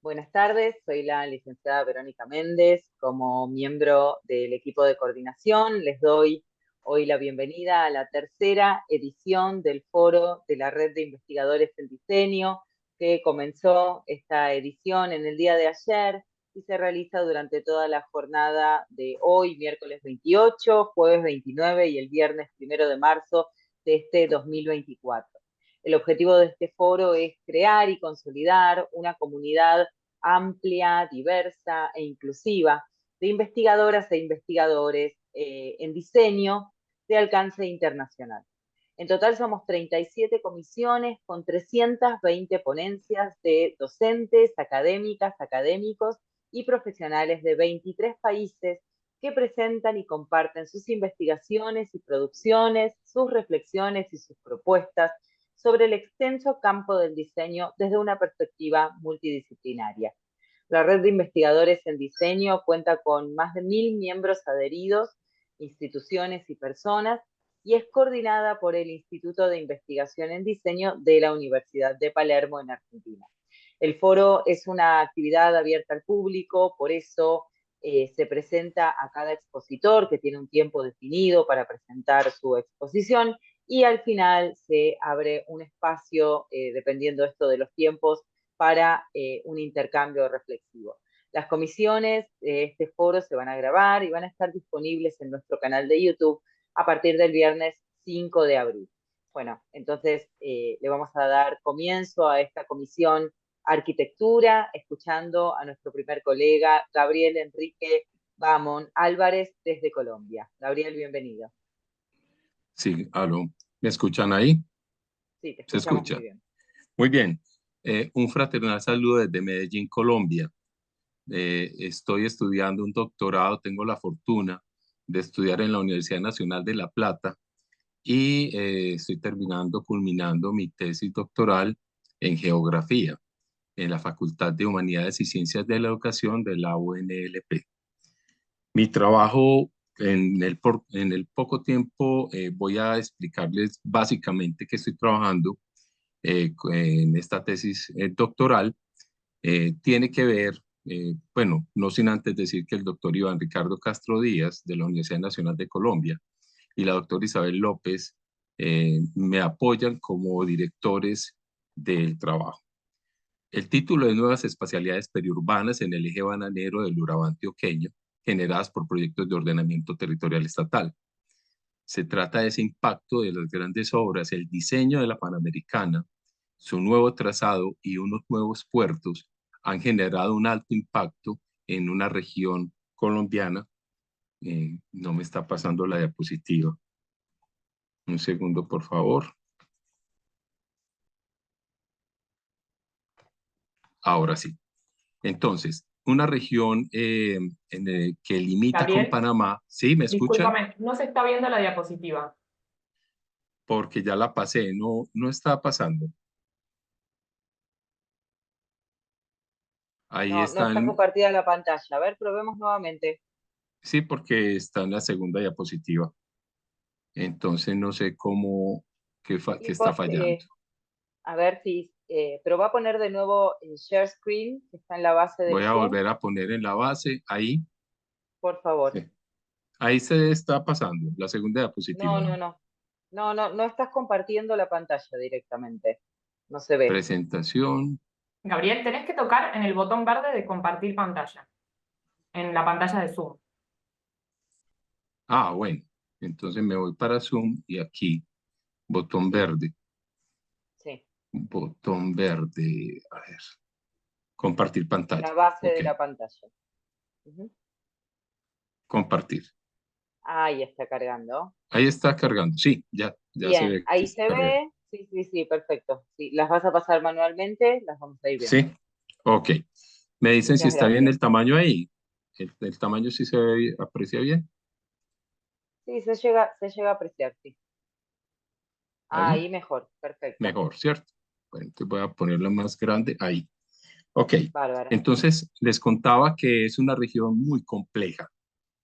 Buenas tardes, soy la licenciada Verónica Méndez. Como miembro del equipo de coordinación, les doy hoy la bienvenida a la tercera edición del Foro de la Red de Investigadores en Diseño, que comenzó esta edición en el día de ayer y se realiza durante toda la jornada de hoy, miércoles 28, jueves 29 y el viernes 1 de marzo de este 2024. El objetivo de este foro es crear y consolidar una comunidad amplia, diversa e inclusiva de investigadoras e investigadores en diseño de alcance internacional. En total somos 37 comisiones con 320 ponencias de docentes, académicas, académicos y profesionales de 23 países que presentan y comparten sus investigaciones y producciones, sus reflexiones y sus propuestas sobre el extenso campo del diseño desde una perspectiva multidisciplinaria. La red de investigadores en diseño cuenta con más de 1.000 miembros adheridos, instituciones y personas, y es coordinada por el Instituto de Investigación en Diseño de la Universidad de Palermo en Argentina. El foro es una actividad abierta al público, por eso se presenta a cada expositor que tiene un tiempo definido para presentar su exposición y al final se abre un espacio, dependiendo esto de los tiempos, para un intercambio reflexivo. Las comisiones de este foro se van a grabar y van a estar disponibles en nuestro canal de YouTube a partir del viernes 5 de abril. Bueno, entonces le vamos a dar comienzo a esta comisión Arquitectura, escuchando a nuestro primer colega, Gabriel Enrique Bamón Álvarez, desde Colombia. Gabriel, bienvenido. Sí, aló. ¿Me escuchan ahí? Sí, te ¿Se escuchamos muy escucha? bien. Muy bien. Un fraternal saludo desde Medellín, Colombia. Estoy estudiando un doctorado, tengo la fortuna de estudiar en la Universidad Nacional de La Plata y estoy culminando mi tesis doctoral en geografía en la Facultad de Humanidades y Ciencias de la Educación de la UNLP. Mi trabajo en el poco tiempo voy a explicarles básicamente que estoy trabajando en esta tesis doctoral. Tiene que ver, bueno, no sin antes decir que el doctor Iván Ricardo Castro Díaz de la Universidad Nacional de Colombia y la doctora Isabel López me apoyan como directores del trabajo. El título es Nuevas espacialidades periurbanas en el eje bananero del Urabá antioqueño, generadas por proyectos de ordenamiento territorial estatal. Se trata de ese impacto de las grandes obras, el diseño de la Panamericana, su nuevo trazado y unos nuevos puertos han generado un alto impacto en una región colombiana. No me está pasando la diapositiva. Un segundo, por favor. Ahora sí. Entonces, una región que limita con Gabriel, Panamá. ¿Sí? ¿Me escuchan? discúlpame, no se está viendo la diapositiva. Porque ya la pasé, no está pasando. Ahí No está están, compartida la pantalla. A ver, probemos nuevamente. sí, porque está en la segunda diapositiva. Entonces no sé cómo, qué Y está fallando. a ver si, pero va a poner de nuevo el share screen, que está en la base Voy del a Zoom, volver a poner en la base, ahí, por favor. sí. Ahí se está pasando, la segunda No, diapositiva, no, ¿no? no. No estás compartiendo la pantalla directamente. No se ve. Presentación. Gabriel, tenés que tocar en el botón verde de compartir pantalla, en la pantalla de Zoom. Ah, bueno. Entonces me voy para Zoom y aquí, botón Sí, verde. sí. Botón verde. A ver. Compartir La pantalla. base Ok. de la pantalla. Ujú. Compartir. Ahí está cargando. Ahí está cargando. Sí, ya se Bien, ve que ahí está se cargando. ve. Sí, sí, sí, perfecto. Sí, las vas a pasar manualmente, las vamos a ir viendo. Sí, ok. Me dicen si Muchas está bien gracias. el tamaño ahí. El tamaño sí se ve, aprecia bien. Sí, se llega a apreciar, sí. Ahí, Ahí mejor, perfecto. mejor, ¿cierto? Bueno, entonces voy a ponerlo más grande ahí. Ok. Bárbara. Entonces les contaba que es una región muy compleja.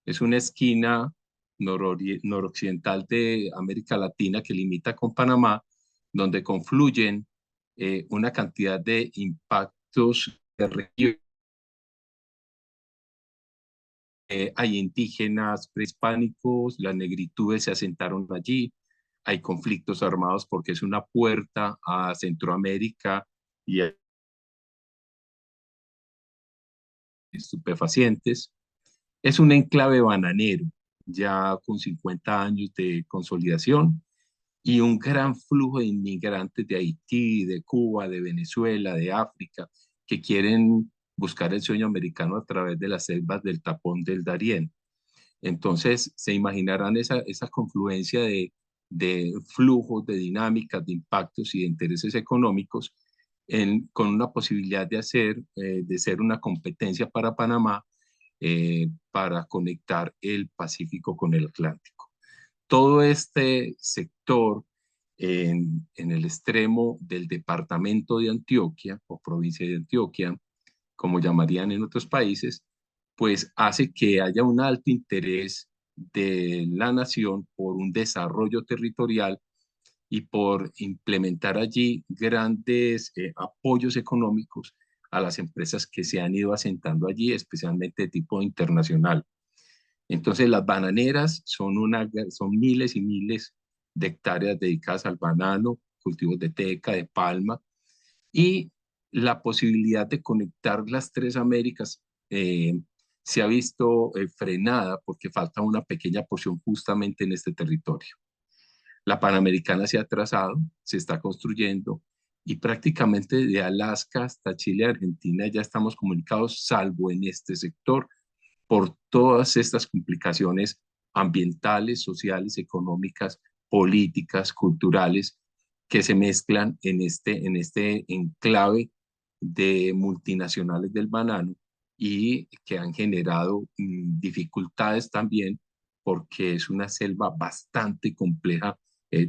Es una esquina noroccidental de América Latina que limita con Panamá, donde confluyen una cantidad de impactos región. Hay indígenas prehispánicos, las negritudes se asentaron allí, hay conflictos armados porque es una puerta a Centroamérica y a estupefacientes. Es un enclave bananero, ya con 50 años de consolidación y un gran flujo de inmigrantes de Haití, de Cuba, de Venezuela, de África, que quieren buscar el sueño americano a través de las selvas del Tapón del Darién. Entonces, se imaginarán esa confluencia de flujos, de dinámicas, de impactos y de intereses económicos con una posibilidad de ser una competencia para Panamá para conectar el Pacífico con el Atlántico. Todo este sector en el extremo del departamento de Antioquia o provincia de Antioquia, como llamarían en otros países, pues hace que haya un alto interés de la nación por un desarrollo territorial y por implementar allí grandes apoyos económicos a las empresas que se han ido asentando allí, especialmente de tipo internacional. Entonces, las bananeras son miles y miles de hectáreas dedicadas al banano, cultivos de teca, de palma, y la posibilidad de conectar las tres Américas se ha visto frenada porque falta una pequeña porción justamente en este territorio. La Panamericana se ha trazado, se está construyendo y prácticamente de Alaska hasta Chile y Argentina ya estamos comunicados, salvo en este sector, por todas estas complicaciones ambientales, sociales, económicas, políticas, culturales que se mezclan en este enclave de multinacionales del banano y que han generado dificultades también porque es una selva bastante compleja,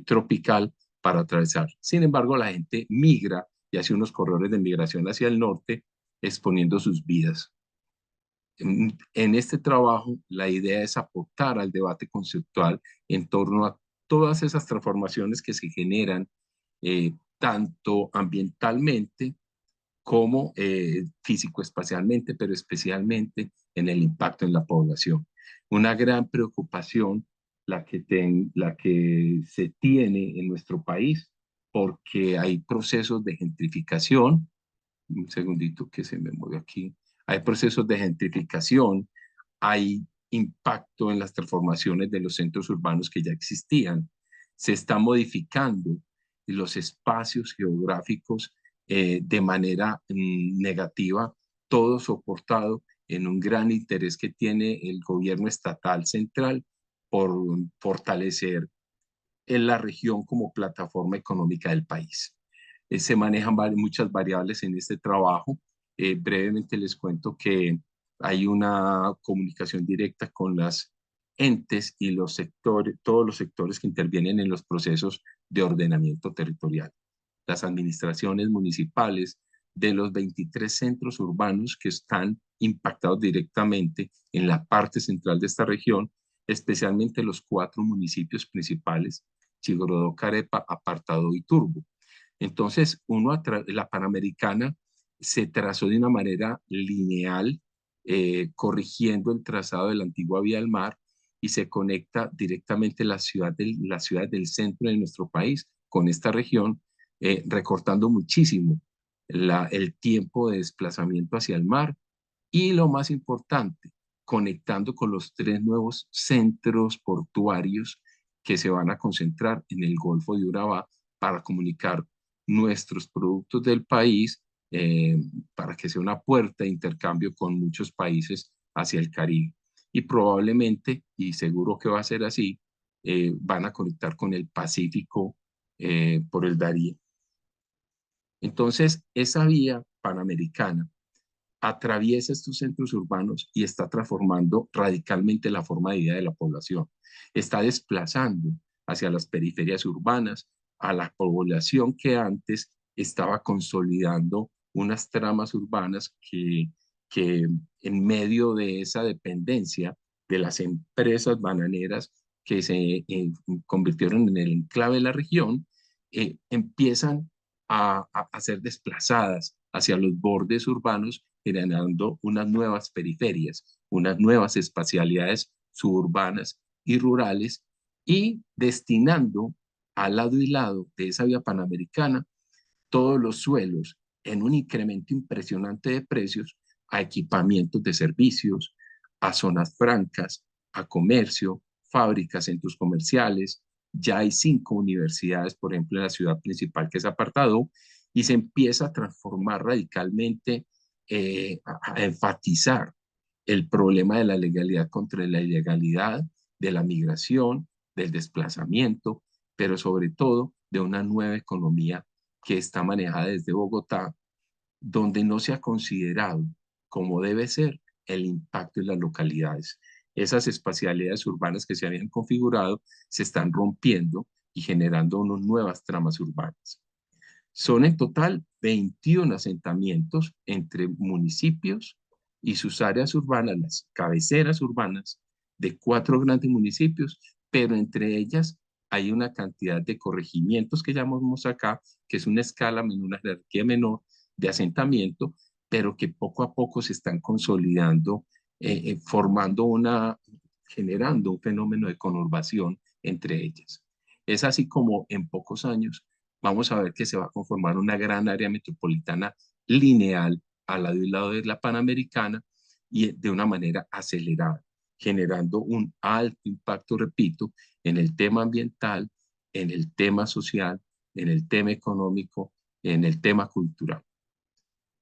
tropical para atravesar. Sin embargo, la gente migra y hace unos corredores de migración hacia el norte, exponiendo sus vidas. En este trabajo, la idea es aportar al debate conceptual en torno a todas esas transformaciones que se generan tanto ambientalmente como físico-espacialmente, pero especialmente en el impacto en la población. Una gran preocupación la que se tiene en nuestro país porque hay procesos de gentrificación. Un segundito que se me mueve aquí. Hay procesos de gentrificación, hay impacto en las transformaciones de los centros urbanos que ya existían. Se está modificando los espacios geográficos de manera negativa, todo soportado en un gran interés que tiene el gobierno estatal central por fortalecer en la región como plataforma económica del país. Se manejan muchas variables en este trabajo. Brevemente les cuento que hay una comunicación directa con las entes y los sectores, todos los sectores que intervienen en los procesos de ordenamiento territorial. Las administraciones municipales de los 23 centros urbanos que están impactados directamente en la parte central de esta región, especialmente los 4 municipios principales, Chigorodó, Carepa, Apartado y Turbo. Entonces, la Panamericana se trazó de una manera lineal, corrigiendo el trazado de la antigua vía del mar y se conecta directamente las ciudades del centro de nuestro país con esta región, recortando muchísimo el tiempo de desplazamiento hacia el mar y lo más importante, conectando con los 3 nuevos centros portuarios que se van a concentrar en el Golfo de Urabá para comunicar nuestros productos del país para que sea una puerta de intercambio con muchos países hacia el Caribe. Y probablemente, y seguro que va a ser así, van a conectar con el Pacífico por el Darién. Entonces, esa vía panamericana atraviesa estos centros urbanos y está transformando radicalmente la forma de vida de la población. Está desplazando hacia las periferias urbanas a la población que antes estaba consolidando unas tramas urbanas que en medio de esa dependencia de las empresas bananeras que se convirtieron en el enclave de la región, empiezan a ser desplazadas hacia los bordes urbanos, generando unas nuevas periferias, unas nuevas espacialidades suburbanas y rurales, y destinando al lado y lado de esa vía panamericana todos los suelos en un incremento impresionante de precios a equipamientos de servicios, a zonas francas, a comercio, fábricas, centros comerciales. Ya hay 5 universidades, por ejemplo, en la ciudad principal, que es Apartado, y se empieza a transformar radicalmente, a enfatizar el problema de la legalidad contra la ilegalidad, de la migración, del desplazamiento, pero sobre todo de una nueva economía que está manejada desde Bogotá, donde no se ha considerado como debe ser el impacto en las localidades. Esas espacialidades urbanas que se habían configurado se están rompiendo y generando unas nuevas tramas urbanas. Son en total 21 asentamientos entre municipios y sus áreas urbanas, las cabeceras urbanas de 4 grandes municipios, pero entre ellas hay una cantidad de corregimientos que llamamos acá, que es una escala, una jerarquía menor de asentamiento, pero que poco a poco se están consolidando, generando un fenómeno de conurbación entre ellas. Es así como en pocos años vamos a ver que se va a conformar una gran área metropolitana lineal al lado y lado de la Panamericana y de una manera acelerada, generando un alto impacto, repito, en el tema ambiental, en el tema social, en el tema económico, en el tema cultural.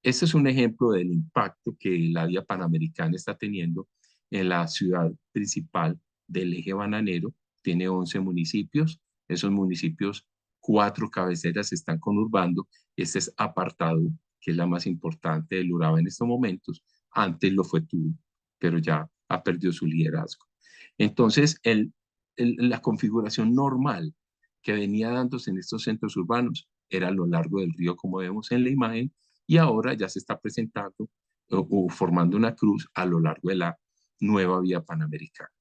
Este es un ejemplo del impacto que la vía panamericana está teniendo en la ciudad principal del eje bananero. Tiene 11 municipios. Esos municipios, 4 cabeceras se están conurbando. Este es Apartado, que es la más importante del Urabá en estos momentos. Antes lo fue Tubí, pero ya ha perdido su liderazgo. Entonces, la configuración normal que venía dándose en estos centros urbanos era a lo largo del río, como vemos en la imagen, y ahora ya se está presentando o formando una cruz a lo largo de la nueva vía panamericana.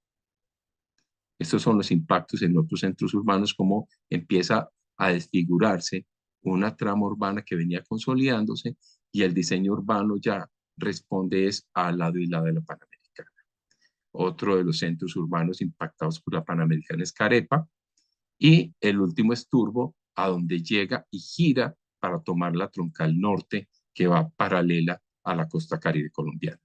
Estos son los impactos en otros centros urbanos, como empieza a desfigurarse una trama urbana que venía consolidándose y el diseño urbano ya responde es al lado y lado de la Panamericana. Otro de los centros urbanos impactados por la Panamericana es Carepa, y el último es Turbo, a donde llega y gira para tomar la troncal norte que va paralela a la costa caribe colombiana.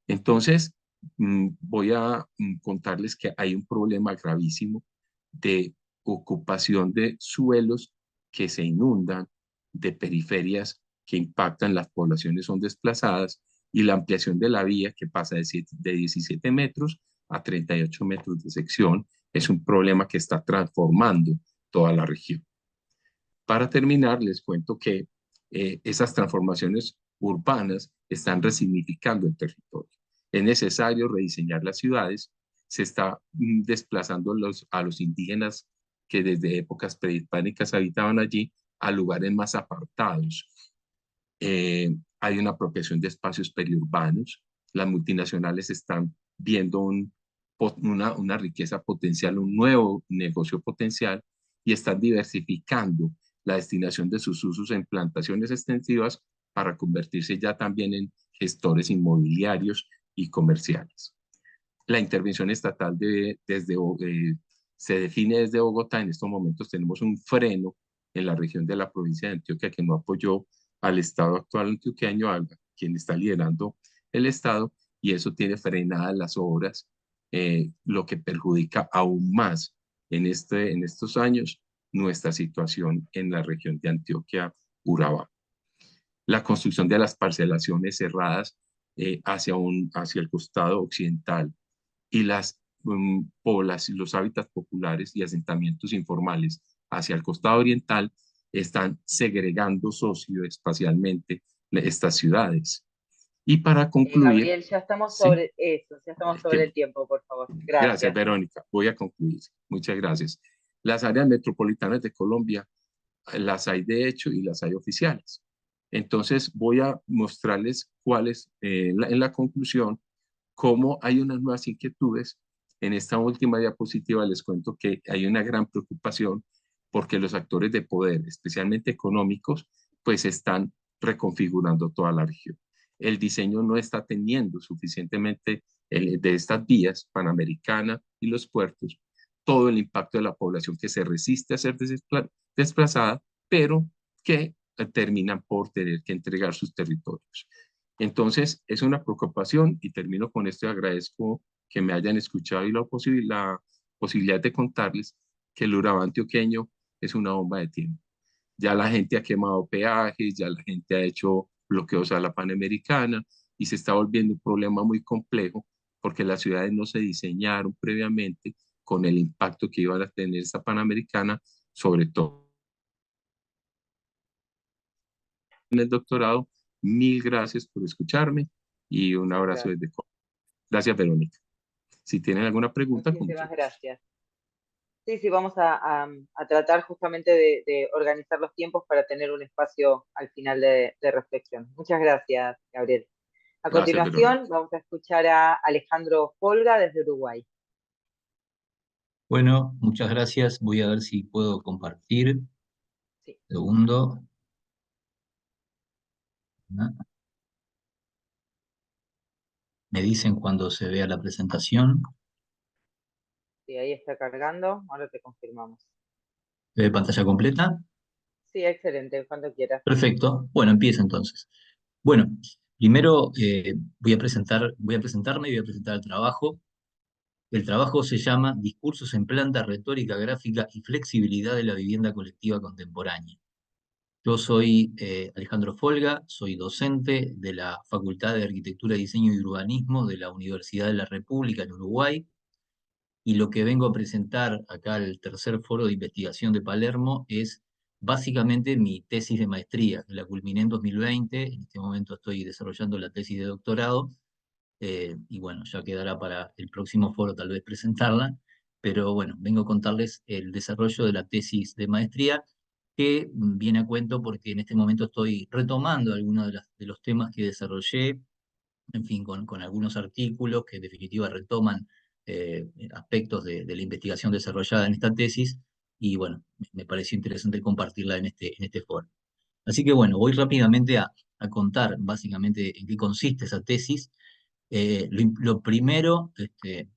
Entonces, voy a contarles que hay un problema gravísimo de ocupación de suelos que se inundan, de periferias que impactan, las poblaciones son desplazadas, y la ampliación de la vía que pasa de 17 metros a 38 metros de sección es un problema que está transformando toda la región. Para terminar, les cuento que esas transformaciones urbanas están resignificando el territorio. Es necesario rediseñar las ciudades. Se está desplazando a los indígenas que desde épocas prehispánicas habitaban allí a lugares más apartados. Hay una apropiación de espacios periurbanos. Las multinacionales están viendo una riqueza potencial, un nuevo negocio potencial, y están diversificando la destinación de sus usos en plantaciones extensivas para convertirse ya también en gestores inmobiliarios y comerciales. La intervención estatal se define desde Bogotá. En estos momentos tenemos un freno en la región de la provincia de Antioquia que no apoyó al Estado actual antioqueño, a quien está liderando el Estado, y eso tiene frenadas las obras, lo que perjudica aún más en estos años nuestra situación en la región de Antioquia, Urabá. La construcción de las parcelaciones cerradas hacia el costado occidental y los hábitats populares y asentamientos informales hacia el costado oriental están segregando socioespacialmente estas ciudades. Y para concluir... Gabriel, ya estamos ¿sí? sobre eso, ya estamos sobre el tiempo, por favor. Gracias. Gracias, Verónica. Voy a concluir. Muchas gracias. Las áreas metropolitanas de Colombia las hay de hecho y las hay oficiales. Entonces voy a mostrarles cuáles, en la conclusión, cómo hay unas nuevas inquietudes. En esta última diapositiva les cuento que hay una gran preocupación porque los actores de poder, especialmente económicos, pues están reconfigurando toda la región. El diseño no está teniendo suficientemente de estas vías panamericana y los puertos, todo el impacto de la población que se resiste a ser desplazada, pero que terminan por tener que entregar sus territorios. Entonces, es una preocupación y termino con esto y agradezco que me hayan escuchado y la posibilidad de contarles que el Urabá antioqueño es una bomba de tiempo. Ya la gente ha quemado peajes, ya la gente ha hecho bloqueos a la Panamericana y se está volviendo un problema muy complejo porque las ciudades no se diseñaron previamente con el impacto que iba a tener esta Panamericana, sobre todo en el doctorado. Mil gracias por escucharme y un abrazo desde Colombia. Gracias, Verónica. Si tienen alguna pregunta, con mucho Muchísimas gusto. gracias. Sí, vamos a tratar justamente de organizar los tiempos para tener un espacio al final de reflexión. Muchas gracias, Gabriel. A Gracias, Verónica. continuación, vamos a escuchar a Alejandro Folga desde Uruguay. Bueno, muchas gracias. Voy a ver si puedo compartir. Sí. Segundo. Me dicen cuando se vea la presentación. Sí, ahí está cargando. Ahora te confirmamos. ¿Ve pantalla completa? Sí, excelente, cuando quieras. Perfecto. Bueno, empiezo entonces. Bueno, primero voy a presentarme y voy a presentar el trabajo. El trabajo se llama Discursos en planta, retórica gráfica y flexibilidad de la vivienda colectiva contemporánea. Yo soy Alejandro Folga, soy docente de la Facultad de Arquitectura, Diseño y Urbanismo de la Universidad de la República en Uruguay, y lo que vengo a presentar acá al tercer foro de investigación de Palermo es básicamente mi tesis de maestría, que la culminé en 2020, en este momento estoy desarrollando la tesis de doctorado, y bueno, ya quedará para el próximo foro tal vez presentarla, pero bueno, vengo a contarles el desarrollo de la tesis de maestría, que viene a cuento porque en este momento estoy retomando algunos de los temas que desarrollé, en fin, con algunos artículos que en definitiva retoman aspectos de la investigación desarrollada en esta tesis, y bueno, me pareció interesante compartirla en este foro. Así que bueno, voy rápidamente a contar básicamente en qué consiste esa tesis. Lo primero,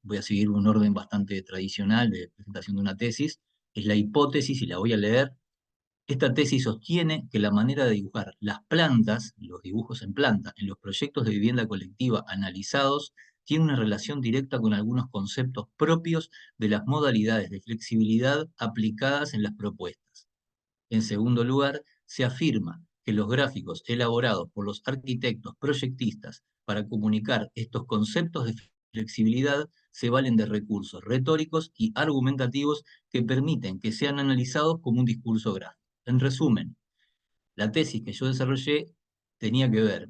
voy a seguir un orden bastante tradicional de presentación de una tesis, es la hipótesis, y la voy a leer. Esta tesis sostiene que la manera de dibujar las plantas, los dibujos en planta, en los proyectos de vivienda colectiva analizados, tiene una relación directa con algunos conceptos propios de las modalidades de flexibilidad aplicadas en las propuestas. En segundo lugar, se afirma que los gráficos elaborados por los arquitectos proyectistas para comunicar estos conceptos de flexibilidad se valen de recursos retóricos y argumentativos que permiten que sean analizados como un discurso gráfico. En resumen, la tesis que yo desarrollé tenía que ver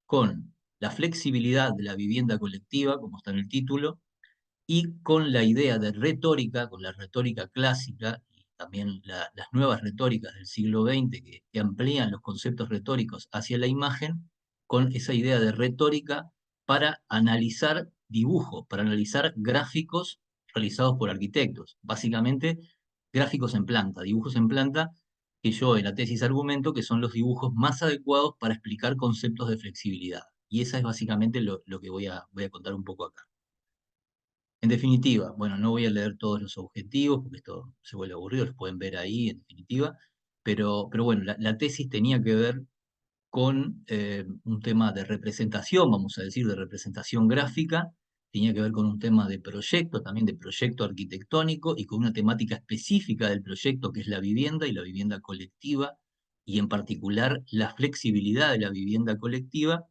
con la flexibilidad de la vivienda colectiva, como está en el título, y con la idea de retórica, con la retórica clásica, y también las nuevas retóricas del siglo XX que amplían los conceptos retóricos hacia la imagen, con esa idea de retórica para analizar dibujos, para analizar gráficos realizados por arquitectos. Básicamente, gráficos en planta, dibujos en planta, que yo en la tesis argumento que son los dibujos más adecuados para explicar conceptos de flexibilidad. Y esa es básicamente lo que voy a contar un poco acá. En definitiva, bueno, no voy a leer todos los objetivos porque esto se vuelve aburrido, los pueden ver ahí en definitiva, pero bueno, la tesis tenía que ver con un tema de representación, vamos a decir, de representación gráfica, tenía que ver con un tema de proyecto, también de proyecto arquitectónico y con una temática específica del proyecto que es la vivienda y la vivienda colectiva, y en particular la flexibilidad de la vivienda colectiva.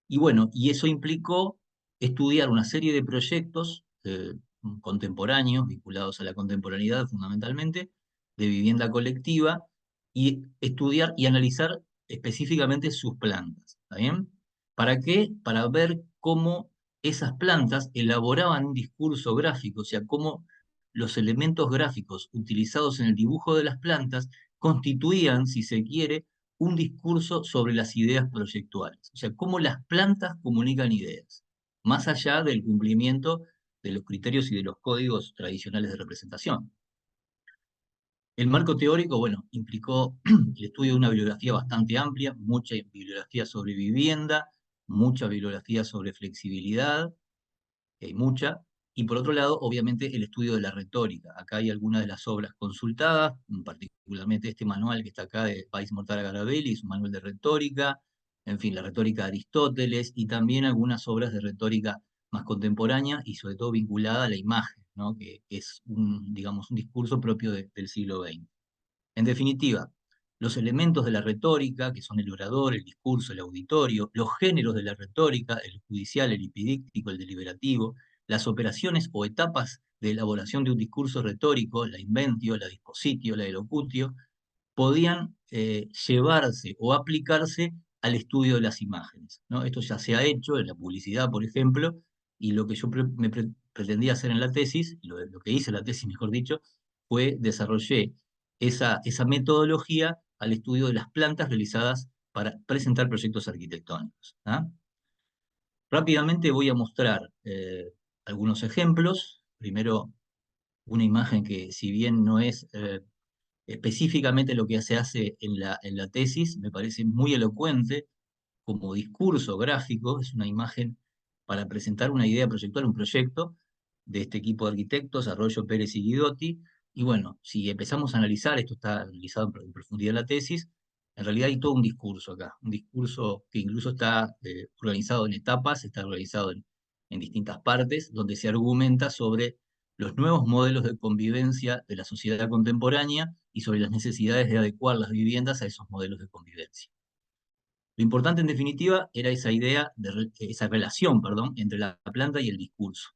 Y bueno, y eso implicó estudiar una serie de proyectos contemporáneos, vinculados a la contemporaneidad fundamentalmente, de vivienda colectiva, y estudiar y analizar específicamente sus plantas. ¿Está bien? ¿Para qué? Para ver cómo esas plantas elaboraban un discurso gráfico, o sea, cómo los elementos gráficos utilizados en el dibujo de las plantas constituían, si se quiere, un discurso sobre las ideas proyectuales, o sea, cómo las plantas comunican ideas, más allá del cumplimiento de los criterios y de los códigos tradicionales de representación. El marco teórico, bueno, implicó el estudio de una bibliografía bastante amplia, mucha bibliografía sobre vivienda, mucha bibliografía sobre flexibilidad, que hay mucha, y por otro lado, obviamente, el estudio de la retórica. Acá hay algunas de las obras consultadas, particularmente este manual que está acá de País Mortara Garabelli, es un manual de retórica, en fin, la retórica de Aristóteles, y también algunas obras de retórica más contemporánea y sobre todo vinculada a la imagen, ¿no? Que es digamos, un discurso propio del siglo XX. En definitiva, los elementos de la retórica, que son el orador, el discurso, el auditorio, los géneros de la retórica, el judicial, el epidíctico, el deliberativo, las operaciones o etapas de elaboración de un discurso retórico, la inventio, la dispositio, la elocutio, podían llevarse o aplicarse al estudio de las imágenes, ¿no? Esto ya se ha hecho en la publicidad, por ejemplo, y lo que yo pretendía hacer en la tesis, lo que hice en la tesis, mejor dicho, fue desarrollé esa metodología al estudio de las plantas realizadas para presentar proyectos arquitectónicos. ¿Ah? Rápidamente voy a mostrar algunos ejemplos. Primero, una imagen que, si bien no es específicamente lo que se hace en la tesis, me parece muy elocuente como discurso gráfico, es una imagen para presentar una idea proyectual, un proyecto de este equipo de arquitectos, Arroyo, Pérez y Guidotti, y bueno, si empezamos a analizar, esto está analizado en profundidad en la tesis, en realidad hay todo un discurso acá, un discurso que incluso está organizado en etapas, está organizado en distintas partes, donde se argumenta sobre los nuevos modelos de convivencia de la sociedad contemporánea y sobre las necesidades de adecuar las viviendas a esos modelos de convivencia. Lo importante, en definitiva, era esa idea, esa relación, perdón, entre la planta y el discurso.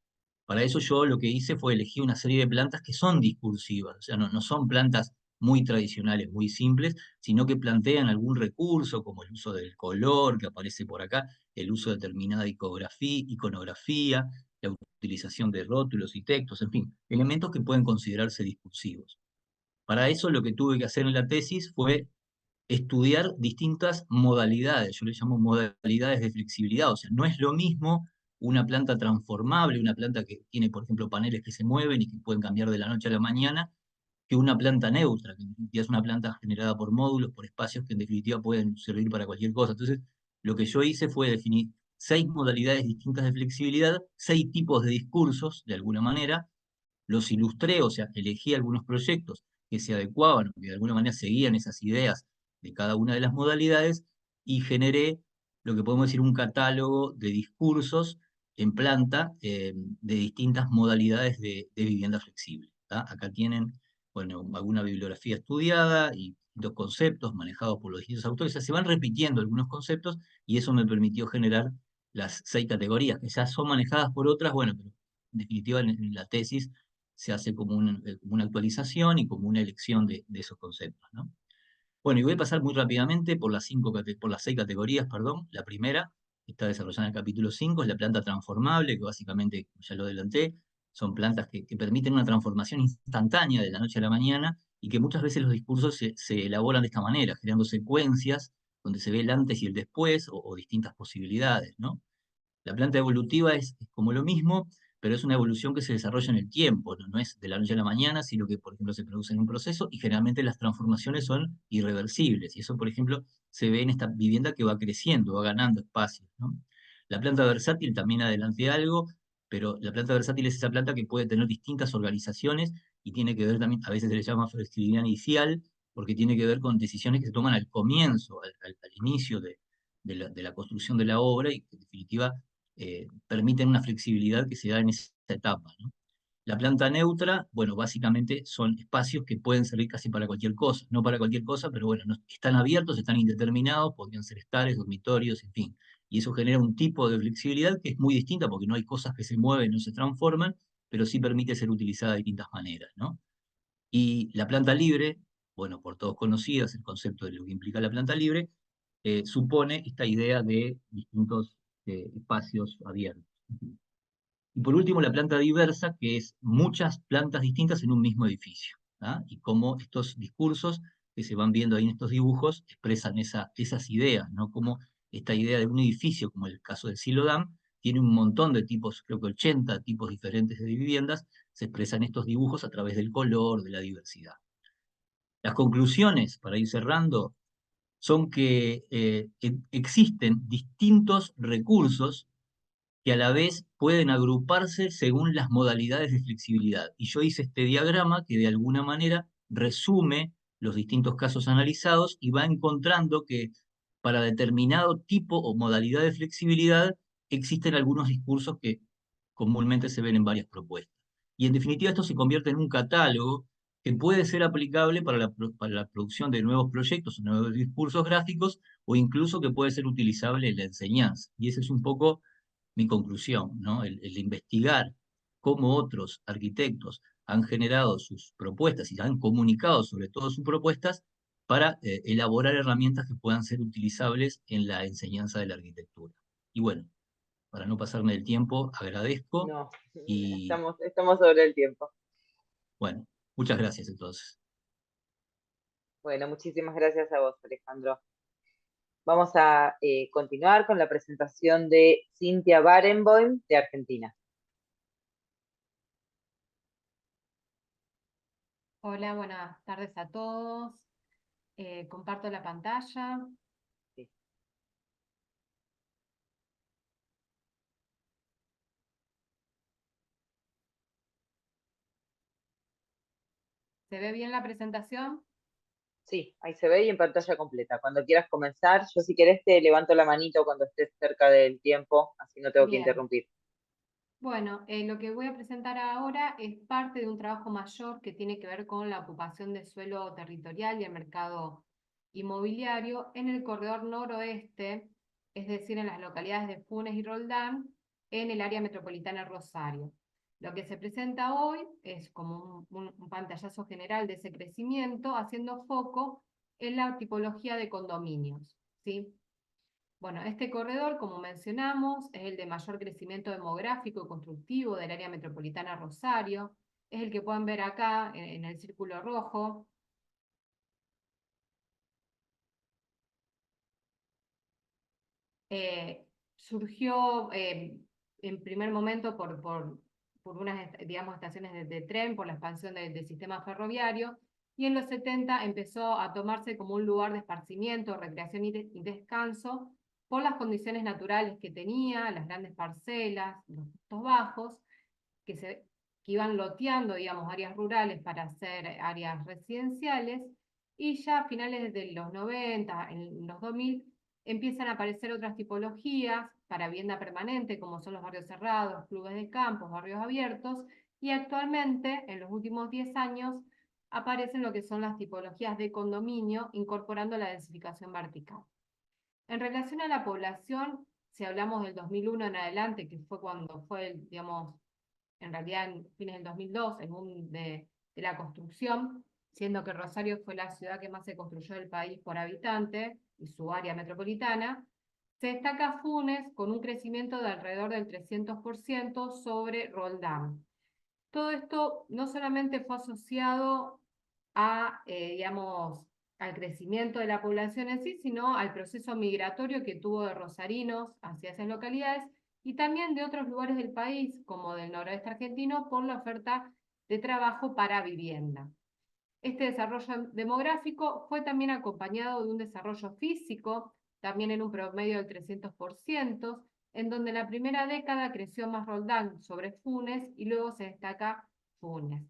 Para eso yo lo que hice fue elegir una serie de plantas que son discursivas, o sea, no son plantas muy tradicionales, muy simples, sino que plantean algún recurso, como el uso del color que aparece por acá, el uso de determinada iconografía, la utilización de rótulos y textos, en fin, elementos que pueden considerarse discursivos. Para eso lo que tuve que hacer en la tesis fue estudiar distintas modalidades, yo le llamo modalidades de flexibilidad, o sea, no es lo mismo una planta transformable, una planta que tiene, por ejemplo, paneles que se mueven y que pueden cambiar de la noche a la mañana, que una planta neutra, que en definitiva es una planta generada por módulos, por espacios que en definitiva pueden servir para cualquier cosa. Entonces, lo que yo hice fue definir 6 modalidades distintas de flexibilidad, 6 tipos de discursos, de alguna manera, los ilustré, o sea, elegí algunos proyectos que se adecuaban, que de alguna manera seguían esas ideas de cada una de las modalidades, y generé lo que podemos decir un catálogo de discursos en planta de distintas modalidades de vivienda flexible. ¿Tá? Acá tienen, bueno, alguna bibliografía estudiada y dos conceptos manejados por los distintos autores. O sea, se van repitiendo algunos conceptos y eso me permitió generar las 6 categorías, que ya son manejadas por otras, bueno, pero en definitiva en la tesis se hace como una actualización y como una elección de esos conceptos, ¿no? Bueno, y voy a pasar muy rápidamente por por las 6 categorías, perdón. La primera, que está desarrollada en el capítulo 5, es la planta transformable, que básicamente, ya lo adelanté, son plantas que permiten una transformación instantánea de la noche a la mañana y que muchas veces los discursos se elaboran de esta manera, generando secuencias donde se ve el antes y el después o distintas posibilidades, ¿no? La planta evolutiva es como lo mismo, pero es una evolución que se desarrolla en el tiempo, no es de la noche a la mañana, sino que, por ejemplo, se produce en un proceso y generalmente las transformaciones son irreversibles. Y eso, por ejemplo, se ve en esta vivienda que va creciendo, va ganando espacios, ¿no? La planta versátil también adelanté algo, pero la planta versátil es esa planta que puede tener distintas organizaciones y tiene que ver también, a veces se le llama flexibilidad inicial, porque tiene que ver con decisiones que se toman al comienzo, al inicio de la construcción de la obra y que en definitiva permiten una flexibilidad que se da en esa etapa, ¿no? La planta neutra, bueno, básicamente son espacios que pueden servir casi para cualquier cosa, no para cualquier cosa, pero bueno, están abiertos, están indeterminados, podrían ser estares, dormitorios, en fin. Y eso genera un tipo de flexibilidad que es muy distinta porque no hay cosas que se mueven, no se transforman, pero sí permite ser utilizada de distintas maneras, ¿no? Y la planta libre, bueno, por todos conocidas, el concepto de lo que implica la planta libre, supone esta idea de distintos espacios abiertos. Y por último, la planta diversa, que es muchas plantas distintas en un mismo edificio. ¿Ah? Y cómo estos discursos que se van viendo ahí en estos dibujos expresan esas ideas, ¿no? Como esta idea de un edificio, como el caso del Silodam, tiene un montón de tipos, creo que 80 tipos diferentes de viviendas, se expresan estos dibujos a través del color, de la diversidad. Las conclusiones, para ir cerrando, son que existen distintos recursos que a la vez pueden agruparse según las modalidades de flexibilidad. Y yo hice este diagrama que de alguna manera resume los distintos casos analizados y va encontrando que para determinado tipo o modalidad de flexibilidad existen algunos discursos que comúnmente se ven en varias propuestas. Y en definitiva esto se convierte en un catálogo que puede ser aplicable para la producción de nuevos proyectos, nuevos discursos gráficos, o incluso que puede ser utilizable en la enseñanza. Y esa es un poco mi conclusión, ¿no? El investigar cómo otros arquitectos han generado sus propuestas y han comunicado sobre todo sus propuestas para elaborar herramientas que puedan ser utilizables en la enseñanza de la arquitectura. Y bueno, para no pasarme del tiempo, agradezco No, y estamos sobre el tiempo. bueno, muchas gracias entonces. Bueno, muchísimas gracias a vos, Alejandro. Vamos a continuar con la presentación de Cintia Barenboim, de Argentina. Hola, buenas tardes a todos. Comparto la pantalla. Sí. ¿Se ve bien la presentación? Sí, ahí se ve y en pantalla completa. Cuando quieras comenzar, yo si querés te levanto la manito cuando estés cerca del tiempo, así no tengo que Bien. interrumpir. Bueno, lo que voy a presentar ahora es parte de un trabajo mayor que tiene que ver con la ocupación de suelo territorial y el mercado inmobiliario en el corredor noroeste, es decir, en las localidades de Funes y Roldán, en el área metropolitana Rosario. Lo que se presenta hoy es como un pantallazo general de ese crecimiento, haciendo foco en la tipología de condominios, ¿sí? Bueno, este corredor, como mencionamos, es el de mayor crecimiento demográfico y constructivo del área metropolitana Rosario. Es el que pueden ver acá en el círculo rojo. Surgió en primer momento por unas, digamos, estaciones de tren, por la expansión del sistema ferroviario, y en los 70 empezó a tomarse como un lugar de esparcimiento, recreación y descanso, por las condiciones naturales que tenía, las grandes parcelas, los costos bajos, que iban loteando, digamos, áreas rurales para hacer áreas residenciales, y ya a finales de los 90, en los 2000, empiezan a aparecer otras tipologías para vivienda permanente, como son los barrios cerrados, clubes de campos, barrios abiertos, y actualmente, en los últimos 10 años, aparecen lo que son las tipologías de condominio, incorporando la densificación vertical. En relación a la población, si hablamos del 2001 en adelante, que fue cuando fue, digamos, en realidad en fines del 2002, el boom de la construcción, siendo que Rosario fue la ciudad que más se construyó del país por habitante y su área metropolitana, se destaca Funes con un crecimiento de alrededor del 300% sobre Roldán. Todo esto no solamente fue asociado a, digamos, al crecimiento de la población en sí, sino al proceso migratorio que tuvo de rosarinos hacia esas localidades y también de otros lugares del país, como del noroeste argentino, por la oferta de trabajo para vivienda. Este desarrollo demográfico fue también acompañado de un desarrollo físico, también en un promedio del 300%, en donde en la primera década creció más Roldán sobre Funes y luego se destaca Funes.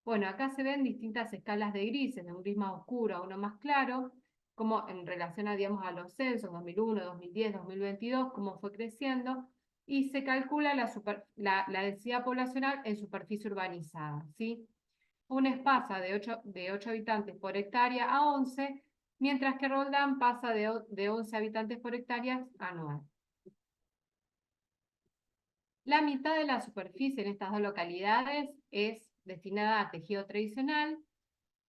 Bueno, acá se ven distintas escalas de grises, de un gris más oscuro a uno más claro, como en relación a, digamos, a los censos 2001, 2010, 2022, cómo fue creciendo, y se calcula la densidad poblacional en superficie urbanizada, ¿sí? Funes pasa de 8 habitantes por hectárea a 11, mientras que Roldán pasa de 11 habitantes por hectárea a 9. La mitad de la superficie en estas dos localidades es destinada a tejido tradicional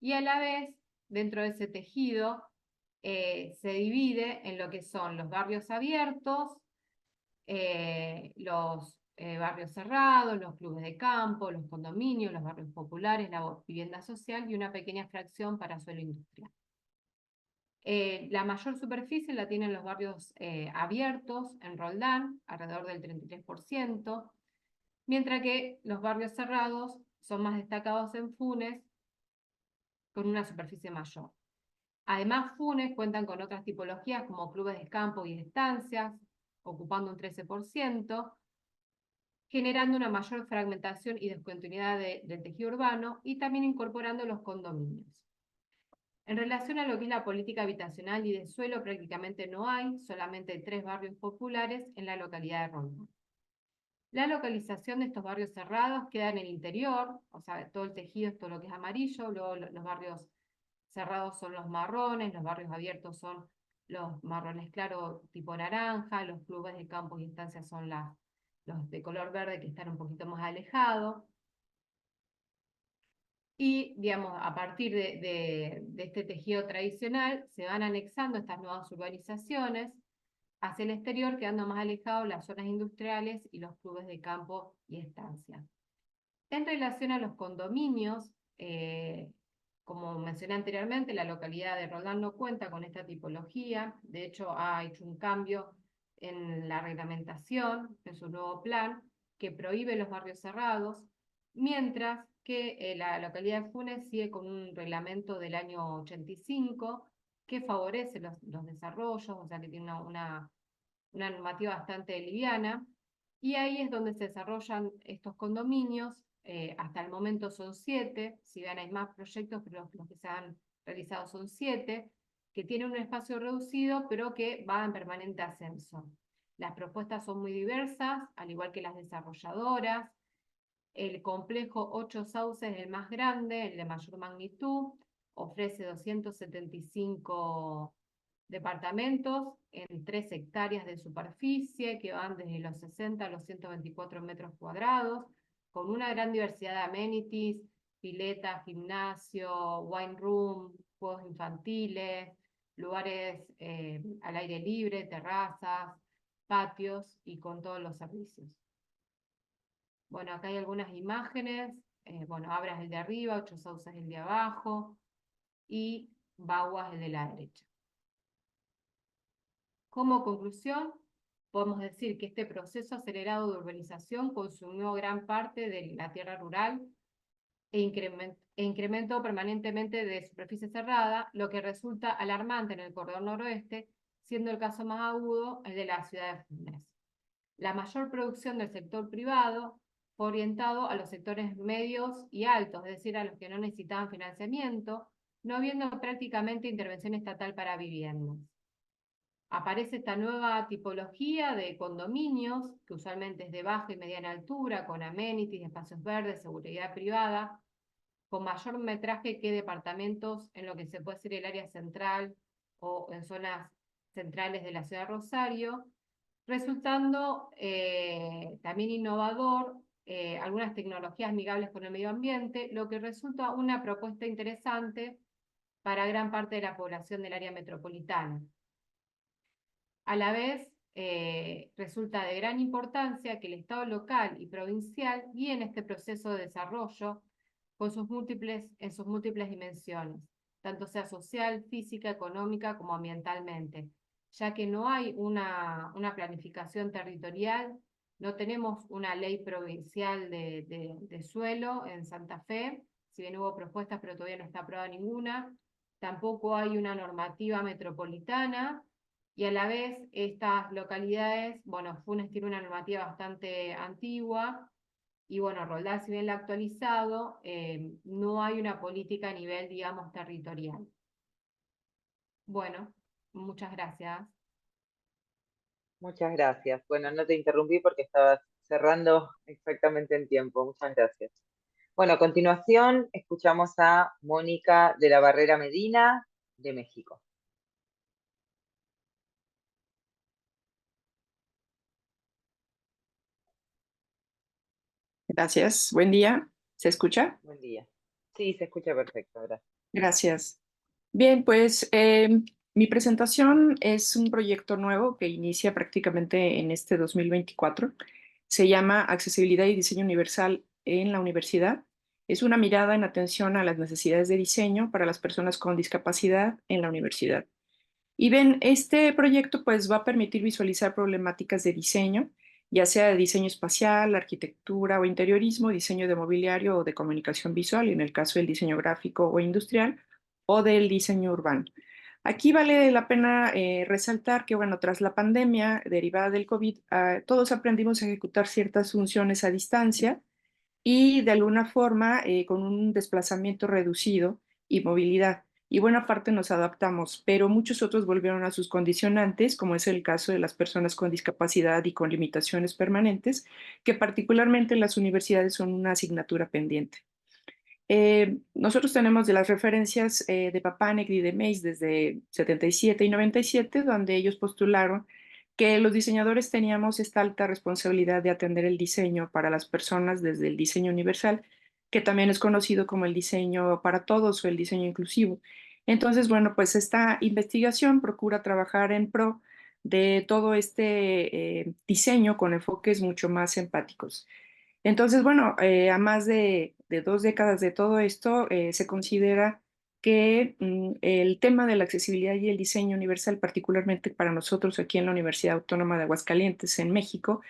y a la vez, dentro de ese tejido, se divide en lo que son los barrios abiertos, los barrios cerrados, los clubes de campo, los condominios, los barrios populares, la vivienda social y una pequeña fracción para suelo industrial. La mayor superficie la tienen los barrios abiertos en Roldán, alrededor del 33%, mientras que los barrios cerrados son más destacados en Funes, con una superficie mayor. Además, Funes cuentan con otras tipologías como clubes de campo y estancias, ocupando un 13%, generando una mayor fragmentación y descontinuidad del tejido urbano y también incorporando los condominios. En relación a lo que es la política habitacional y de suelo, prácticamente no hay, solamente 3 barrios populares en la localidad de Roldán. La localización de estos barrios cerrados queda en el interior, o sea, todo el tejido es todo lo que es amarillo, luego los barrios cerrados son los marrones, los barrios abiertos son los marrones claros tipo naranja, los clubes de campo y estancias son los de color verde que están un poquito más alejados. Y, digamos, a partir de este tejido tradicional se van anexando estas nuevas urbanizaciones hacia el exterior, quedando más alejados las zonas industriales y los clubes de campo y estancia. En relación a los condominios, como mencioné anteriormente, la localidad de Roldán no cuenta con esta tipología, de hecho ha hecho un cambio en la reglamentación, en su nuevo plan, que prohíbe los barrios cerrados, mientras que la localidad de Funes sigue con un reglamento del año 85 que favorece los desarrollos, o sea que tiene una normativa bastante liviana, y ahí es donde se desarrollan estos condominios. Hasta el momento son 7, si bien hay más proyectos, pero los que se han realizado son 7, que tienen un espacio reducido, pero que va en permanente ascenso. Las propuestas son muy diversas, al igual que las desarrolladoras. El complejo 8 Sauces es el más grande, el de mayor magnitud, ofrece 275 departamentos en 3 hectáreas de superficie, que van desde los 60 a los 124 metros cuadrados, con una gran diversidad de amenities, pileta, gimnasio, wine room, juegos infantiles, lugares al aire libre, terrazas, patios y con todos los servicios. Bueno, acá hay algunas imágenes. Bueno, Abra es el de arriba, 8 Sauces es el de abajo y Baguas el de la derecha. Como conclusión, podemos decir que este proceso acelerado de urbanización consumió gran parte de la tierra rural e incrementó permanentemente de superficie cerrada, lo que resulta alarmante en el corredor noroeste, siendo el caso más agudo el de la ciudad de Funes. La mayor producción del sector privado fue orientado a los sectores medios y altos, es decir, a los que no necesitaban financiamiento, no habiendo prácticamente intervención estatal para viviendas. Aparece esta nueva tipología de condominios, que usualmente es de baja y mediana altura, con amenities, espacios verdes, seguridad privada, con mayor metraje que departamentos en lo que se puede decir el área central o en zonas centrales de la ciudad de Rosario, resultando también innovador algunas tecnologías amigables con el medio ambiente, lo que resulta una propuesta interesante para gran parte de la población del área metropolitana. A la vez, resulta de gran importancia que el Estado local y provincial guíen este proceso de desarrollo en sus múltiples dimensiones, tanto sea social, física, económica como ambientalmente, ya que no hay una planificación territorial, no tenemos una ley provincial de suelo en Santa Fe, si bien hubo propuestas pero todavía no está aprobada ninguna, tampoco hay una normativa metropolitana, y a la vez estas localidades, bueno, Funes tiene una normativa bastante antigua, y bueno, Roldán, si bien la ha actualizado, no hay una política a nivel, digamos, territorial. Bueno, muchas gracias. Muchas gracias. Bueno, no te interrumpí porque estabas cerrando exactamente en tiempo. Muchas gracias. Bueno, a continuación escuchamos a Mónica de la Barrera Medina, de México. Gracias. Buen día. ¿Se escucha? Buen día. Sí, se escucha perfecto. Gracias. Gracias. Bien, pues mi presentación es un proyecto nuevo que inicia prácticamente en este 2024. Se llama Accesibilidad y Diseño Universal en la Universidad. Es una mirada en atención a las necesidades de diseño para las personas con discapacidad en la universidad. Y ven, este proyecto pues va a permitir visualizar problemáticas de diseño, ya sea de diseño espacial, arquitectura o interiorismo, diseño de mobiliario o de comunicación visual, en el caso del diseño gráfico o industrial, o del diseño urbano. Aquí vale la pena resaltar que, bueno, tras la pandemia derivada del COVID, todos aprendimos a ejecutar ciertas funciones a distancia y de alguna forma con un desplazamiento reducido y movilidad. Y buena parte nos adaptamos, pero muchos otros volvieron a sus condicionantes, como es el caso de las personas con discapacidad y con limitaciones permanentes, que particularmente en las universidades son una asignatura pendiente. Nosotros tenemos de las referencias de Papanek y de Mays desde 77 y 97, donde ellos postularon que los diseñadores teníamos esta alta responsabilidad de atender el diseño para las personas desde el diseño universal, que también es conocido como el diseño para todos o el diseño inclusivo. Entonces, bueno, pues esta investigación procura trabajar en pro de todo este diseño con enfoques mucho más empáticos. Entonces, bueno, a más de 2 décadas de todo esto, se considera que el tema de la accesibilidad y el diseño universal, particularmente para nosotros aquí en la Universidad Autónoma de Aguascalientes, en México,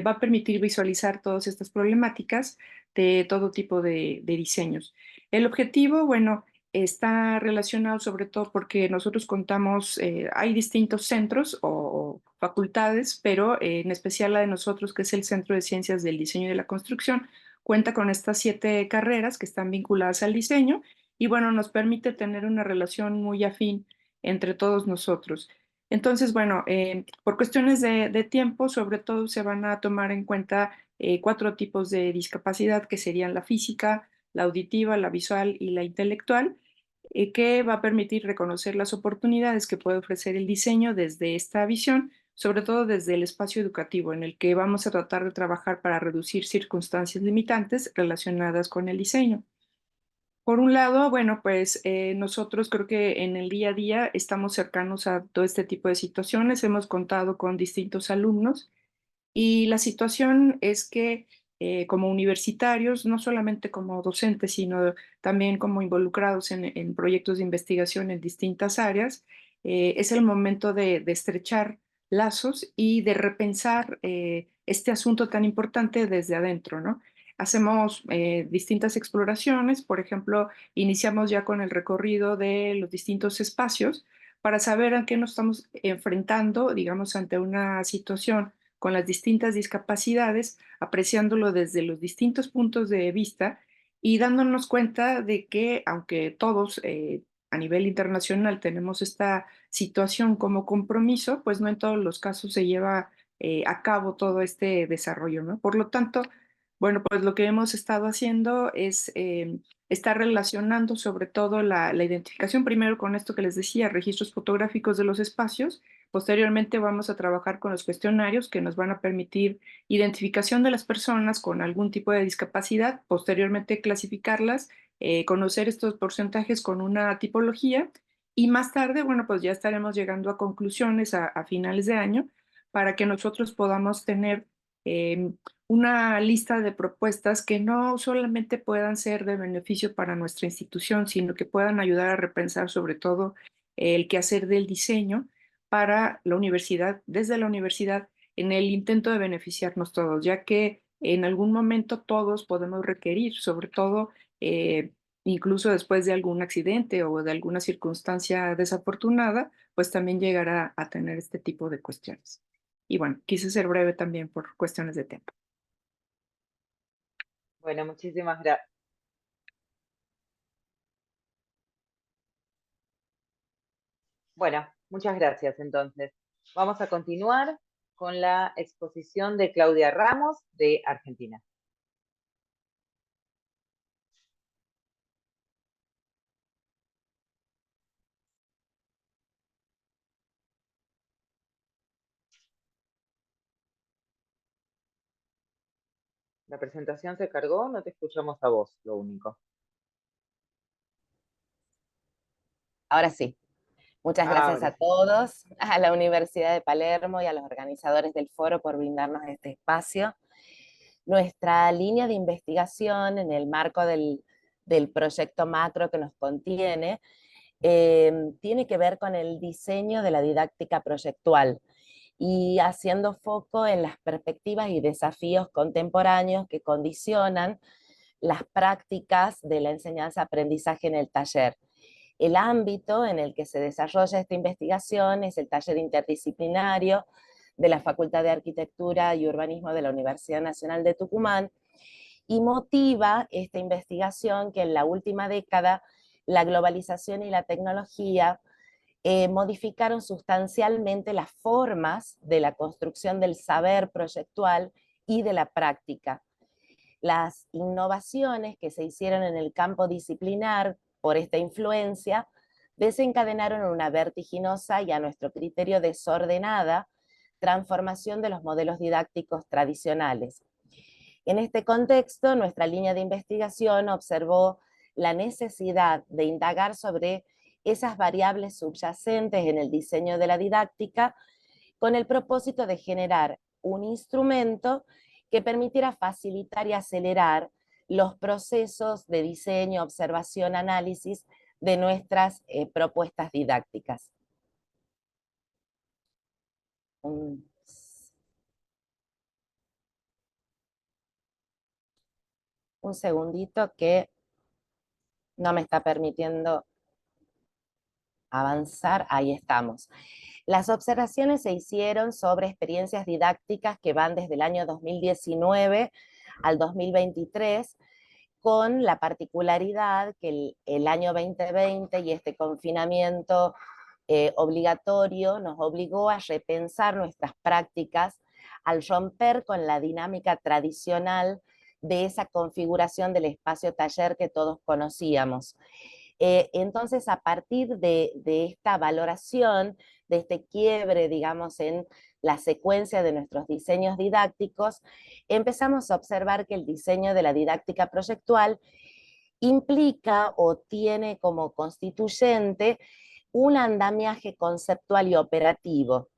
va a permitir visualizar todas estas problemáticas de todo tipo de diseños. El objetivo, bueno, está relacionado sobre todo porque nosotros contamos, hay distintos centros o facultades, pero en especial la de nosotros, que es el Centro de Ciencias del Diseño y de la Construcción, cuenta con estas 7 carreras que están vinculadas al diseño y bueno, nos permite tener una relación muy afín entre todos nosotros. Entonces, bueno, por cuestiones de tiempo, sobre todo se van a tomar en cuenta 4 tipos de discapacidad, que serían la física, la auditiva, la visual y la intelectual, que va a permitir reconocer las oportunidades que puede ofrecer el diseño desde esta visión, sobre todo desde el espacio educativo, en el que vamos a tratar de trabajar para reducir circunstancias limitantes relacionadas con el diseño. Por un lado, bueno, pues nosotros creo que en el día a día estamos cercanos a todo este tipo de situaciones, hemos contado con distintos alumnos y la situación es que como universitarios, no solamente como docentes, sino también como involucrados en proyectos de investigación en distintas áreas, es el momento de estrechar lazos y de repensar este asunto tan importante desde adentro, ¿no? Hacemos distintas exploraciones, por ejemplo, iniciamos ya con el recorrido de los distintos espacios para saber a qué nos estamos enfrentando, digamos, ante una situación con las distintas discapacidades, apreciándolo desde los distintos puntos de vista y dándonos cuenta de que aunque todos a nivel internacional tenemos esta situación como compromiso, pues no en todos los casos se lleva a cabo todo este desarrollo, ¿no? Por lo tanto, bueno, pues lo que hemos estado haciendo es estar relacionando sobre todo la identificación primero con esto que les decía, registros fotográficos de los espacios. Posteriormente vamos a trabajar con los cuestionarios que nos van a permitir identificación de las personas con algún tipo de discapacidad, posteriormente clasificarlas, conocer estos porcentajes con una tipología y más tarde, bueno, pues ya estaremos llegando a conclusiones a finales de año para que nosotros podamos tener eh, una lista de propuestas que no solamente puedan ser de beneficio para nuestra institución, sino que puedan ayudar a repensar sobre todo el quehacer del diseño para la universidad, desde la universidad, en el intento de beneficiarnos todos, ya que en algún momento todos podemos requerir, sobre todo incluso después de algún accidente o de alguna circunstancia desafortunada, pues también llegar a tener este tipo de cuestiones. Y bueno, quise ser breve también por cuestiones de tiempo. Bueno, muchísimas gracias. Bueno, muchas gracias entonces. Vamos a continuar con la exposición de Claudia Ramos de Argentina. La presentación se cargó, no te escuchamos a vos, lo único. Ahora sí. Muchas gracias Ahora a sí. todos, a la Universidad de Palermo y a los organizadores del foro por brindarnos este espacio. Nuestra línea de investigación en el marco del proyecto macro que nos contiene tiene que ver con el diseño de la didáctica proyectual y haciendo foco en las perspectivas y desafíos contemporáneos que condicionan las prácticas de la enseñanza-aprendizaje en el taller. El ámbito en el que se desarrolla esta investigación es el taller interdisciplinario de la Facultad de Arquitectura y Urbanismo de la Universidad Nacional de Tucumán, y motiva esta investigación que en la última década la globalización y la tecnología modificaron sustancialmente las formas de la construcción del saber proyectual y de la práctica. Las innovaciones que se hicieron en el campo disciplinar por esta influencia desencadenaron una vertiginosa y a nuestro criterio desordenada transformación de los modelos didácticos tradicionales. En este contexto, nuestra línea de investigación observó la necesidad de indagar sobre esas variables subyacentes en el diseño de la didáctica con el propósito de generar un instrumento que permitiera facilitar y acelerar los procesos de diseño, observación, análisis de nuestras propuestas didácticas. Un segundito que no me está permitiendo avanzar. Ahí estamos. Las observaciones se hicieron sobre experiencias didácticas que van desde el año 2019 al 2023, con la particularidad que el año 2020 y este confinamiento obligatorio nos obligó a repensar nuestras prácticas al romper con la dinámica tradicional de esa configuración del espacio taller que todos conocíamos. Entonces, a partir de esta valoración, de este quiebre, digamos, en la secuencia de nuestros diseños didácticos, empezamos a observar que el diseño de la didáctica proyectual implica o tiene como constituyente un andamiaje conceptual y operativo.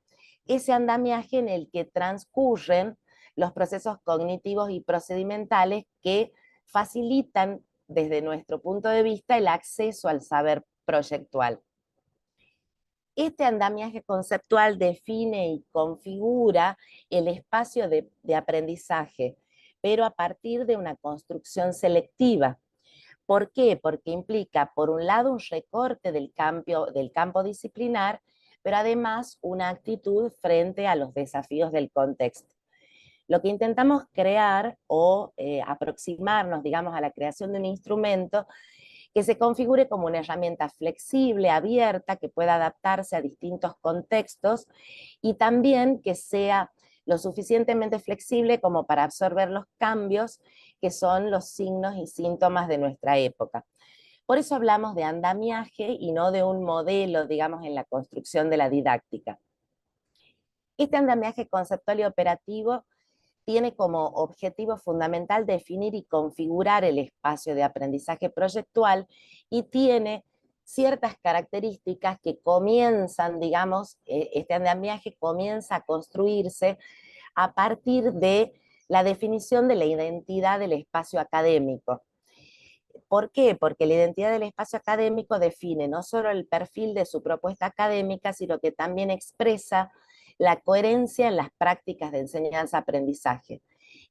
Ese andamiaje en el que transcurren los procesos cognitivos y procedimentales que facilitan desde nuestro punto de vista el acceso al saber proyectual. Este andamiaje conceptual define y configura el espacio de aprendizaje, pero a partir de una construcción selectiva. ¿Por qué? Porque implica, por un lado, un recorte del campo disciplinar, pero además una actitud frente a los desafíos del contexto. Lo que intentamos crear o aproximarnos, digamos, a la creación de un instrumento que se configure como una herramienta flexible, abierta, que pueda adaptarse a distintos contextos y también que sea lo suficientemente flexible como para absorber los cambios que son los signos y síntomas de nuestra época. Por eso hablamos de andamiaje y no de un modelo, digamos, en la construcción de la didáctica. Este andamiaje conceptual y operativo tiene como objetivo fundamental definir y configurar el espacio de aprendizaje proyectual y tiene ciertas características que comienzan, digamos, este andamiaje comienza a construirse a partir de la definición de la identidad del espacio académico. ¿Por qué? Porque la identidad del espacio académico define no solo el perfil de su propuesta académica, sino que también expresa la coherencia en las prácticas de enseñanza-aprendizaje.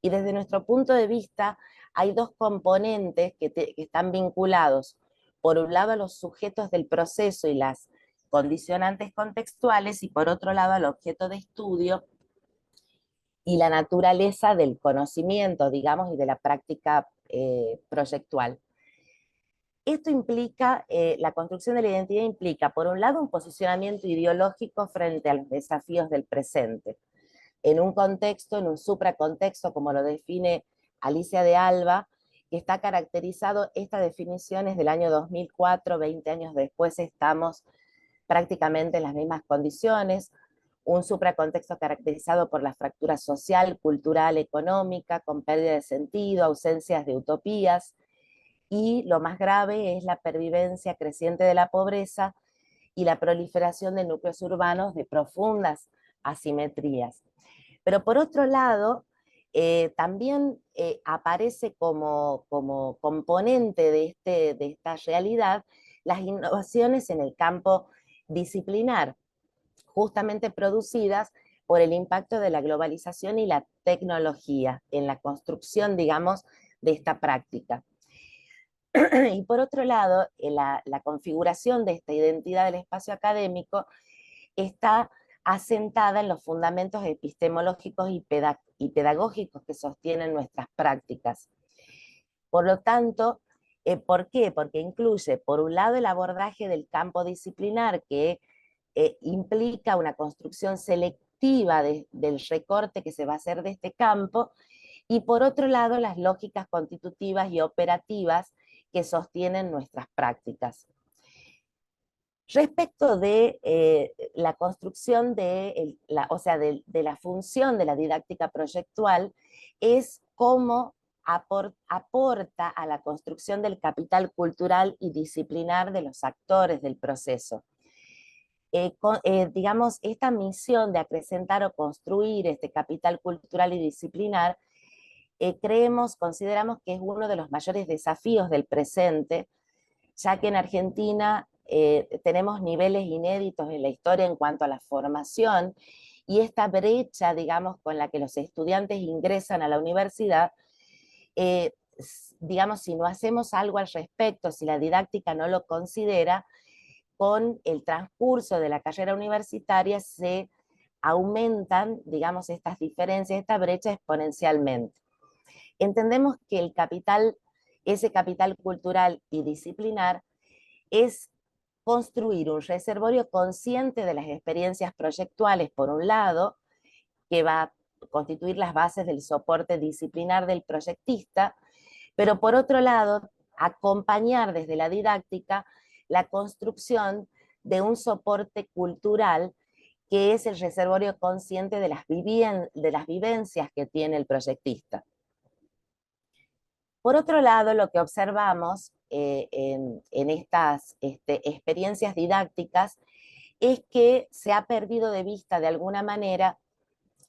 Y desde nuestro punto de vista, hay dos componentes que están vinculados. Por un lado, a los sujetos del proceso y las condicionantes contextuales, y por otro lado, al objeto de estudio y la naturaleza del conocimiento, digamos, y de la práctica proyectual. Esto implica, la construcción de la identidad implica, por un lado, un posicionamiento ideológico frente a los desafíos del presente. En un contexto, en un supracontexto, como lo define Alicia de Alba, que está caracterizado, esta definición es del año 2004, 20 años después estamos prácticamente en las mismas condiciones, un supracontexto caracterizado por la fractura social, cultural, económica, con pérdida de sentido, ausencias de utopías, y lo más grave es la pervivencia creciente de la pobreza y la proliferación de núcleos urbanos de profundas asimetrías. Pero por otro lado, también aparece como componente de esta realidad las innovaciones en el campo disciplinar, justamente producidas por el impacto de la globalización y la tecnología en la construcción, digamos, de esta práctica. Y por otro lado, la configuración de esta identidad del espacio académico está asentada en los fundamentos epistemológicos y pedagógicos que sostienen nuestras prácticas. Por lo tanto, ¿por qué? Porque incluye, por un lado, el abordaje del campo disciplinar, que implica una construcción selectiva del recorte que se va a hacer de este campo, y por otro lado, las lógicas constitutivas y operativas que sostienen nuestras prácticas. Respecto de la construcción de la función de la didáctica proyectual, es cómo aporta a la construcción del capital cultural y disciplinar de los actores del proceso. Digamos, esta misión de acrecentar o construir este capital cultural y disciplinar, consideramos que es uno de los mayores desafíos del presente, ya que en Argentina tenemos niveles inéditos en la historia en cuanto a la formación, y esta brecha, digamos, con la que los estudiantes ingresan a la universidad, digamos, si no hacemos algo al respecto, si la didáctica no lo considera, con el transcurso de la carrera universitaria se aumentan, digamos, estas diferencias, esta brecha exponencialmente. Entendemos que ese capital cultural y disciplinar es construir un reservorio consciente de las experiencias proyectuales, por un lado, que va a constituir las bases del soporte disciplinar del proyectista, pero por otro lado, acompañar desde la didáctica la construcción de un soporte cultural que es el reservorio consciente de las vivencias que tiene el proyectista. Por otro lado, lo que observamos en estas experiencias didácticas es que se ha perdido de vista de alguna manera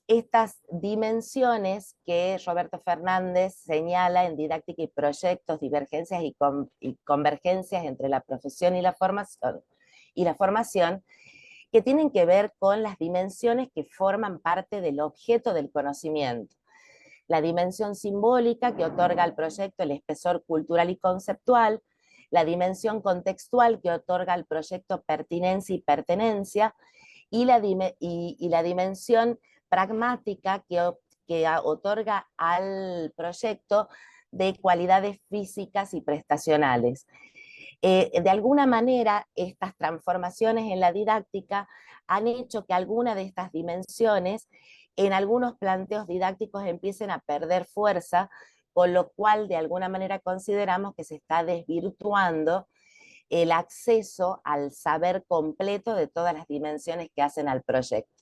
estas dimensiones que Roberto Fernández señala en Didáctica y Proyectos, divergencias y convergencias entre la profesión y la formación, que tienen que ver con las dimensiones que forman parte del objeto del conocimiento. La dimensión simbólica, que otorga al proyecto el espesor cultural y conceptual; la dimensión contextual, que otorga al proyecto pertinencia y pertenencia; y la dimensión pragmática, que otorga al proyecto de cualidades físicas y prestacionales. De alguna manera, estas transformaciones en la didáctica han hecho que alguna de estas dimensiones en algunos planteos didácticos empiecen a perder fuerza, con lo cual de alguna manera consideramos que se está desvirtuando el acceso al saber completo de todas las dimensiones que hacen al proyecto.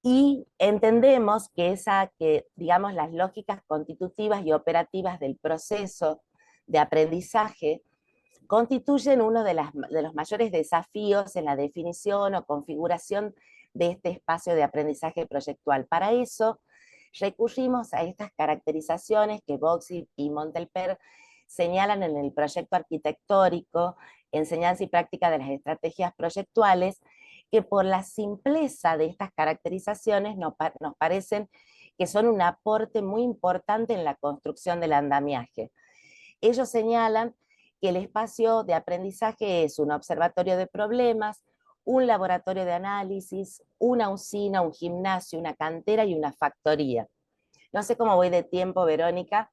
Y entendemos que digamos, las lógicas constitutivas y operativas del proceso de aprendizaje constituyen uno de los mayores desafíos en la definición o configuración de este espacio de aprendizaje proyectual. Para eso recurrimos a estas caracterizaciones que Boxy y Montelper señalan en el proyecto arquitectónico, Enseñanza y Práctica de las Estrategias Proyectuales, que por la simpleza de estas caracterizaciones nos parecen que son un aporte muy importante en la construcción del andamiaje. Ellos señalan que el espacio de aprendizaje es un observatorio de problemas, un laboratorio de análisis, una usina, un gimnasio, una cantera y una factoría. No sé cómo voy de tiempo, Verónica.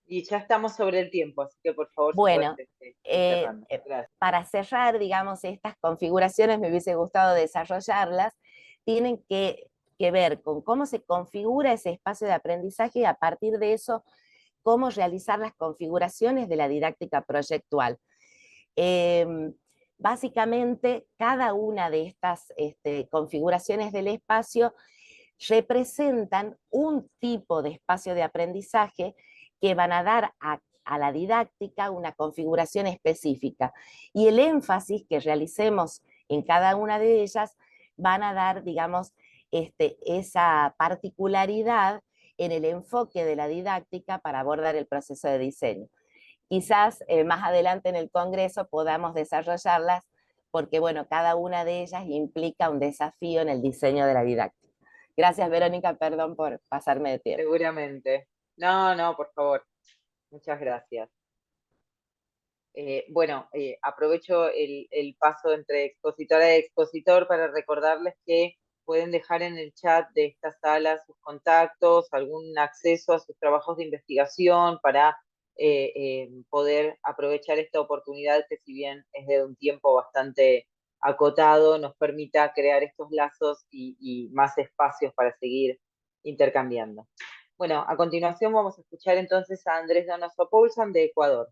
Y ya estamos sobre el tiempo, así que por favor, bueno, Gracias. Para cerrar, digamos, estas configuraciones, me hubiese gustado desarrollarlas, tienen que ver con cómo se configura ese espacio de aprendizaje, y a partir de eso, cómo realizar las configuraciones de la didáctica proyectual. Básicamente, cada una de estas configuraciones del espacio representan un tipo de espacio de aprendizaje que van a dar a la didáctica una configuración específica. Y el énfasis que realicemos en cada una de ellas van a dar, digamos, esa particularidad en el enfoque de la didáctica para abordar el proceso de diseño. Quizás más adelante en el Congreso podamos desarrollarlas, porque bueno, cada una de ellas implica un desafío en el diseño de la didáctica. Gracias, Verónica, perdón por pasarme de tiempo. Seguramente. No, por favor. Muchas gracias. Bueno, aprovecho el paso entre expositora y expositor para recordarles que pueden dejar en el chat de esta sala sus contactos, algún acceso a sus trabajos de investigación para poder aprovechar esta oportunidad que, si bien es de un tiempo bastante acotado, nos permita crear estos lazos y más espacios para seguir intercambiando. Bueno, a continuación vamos a escuchar entonces a Andrés Donoso Poulsen de Ecuador.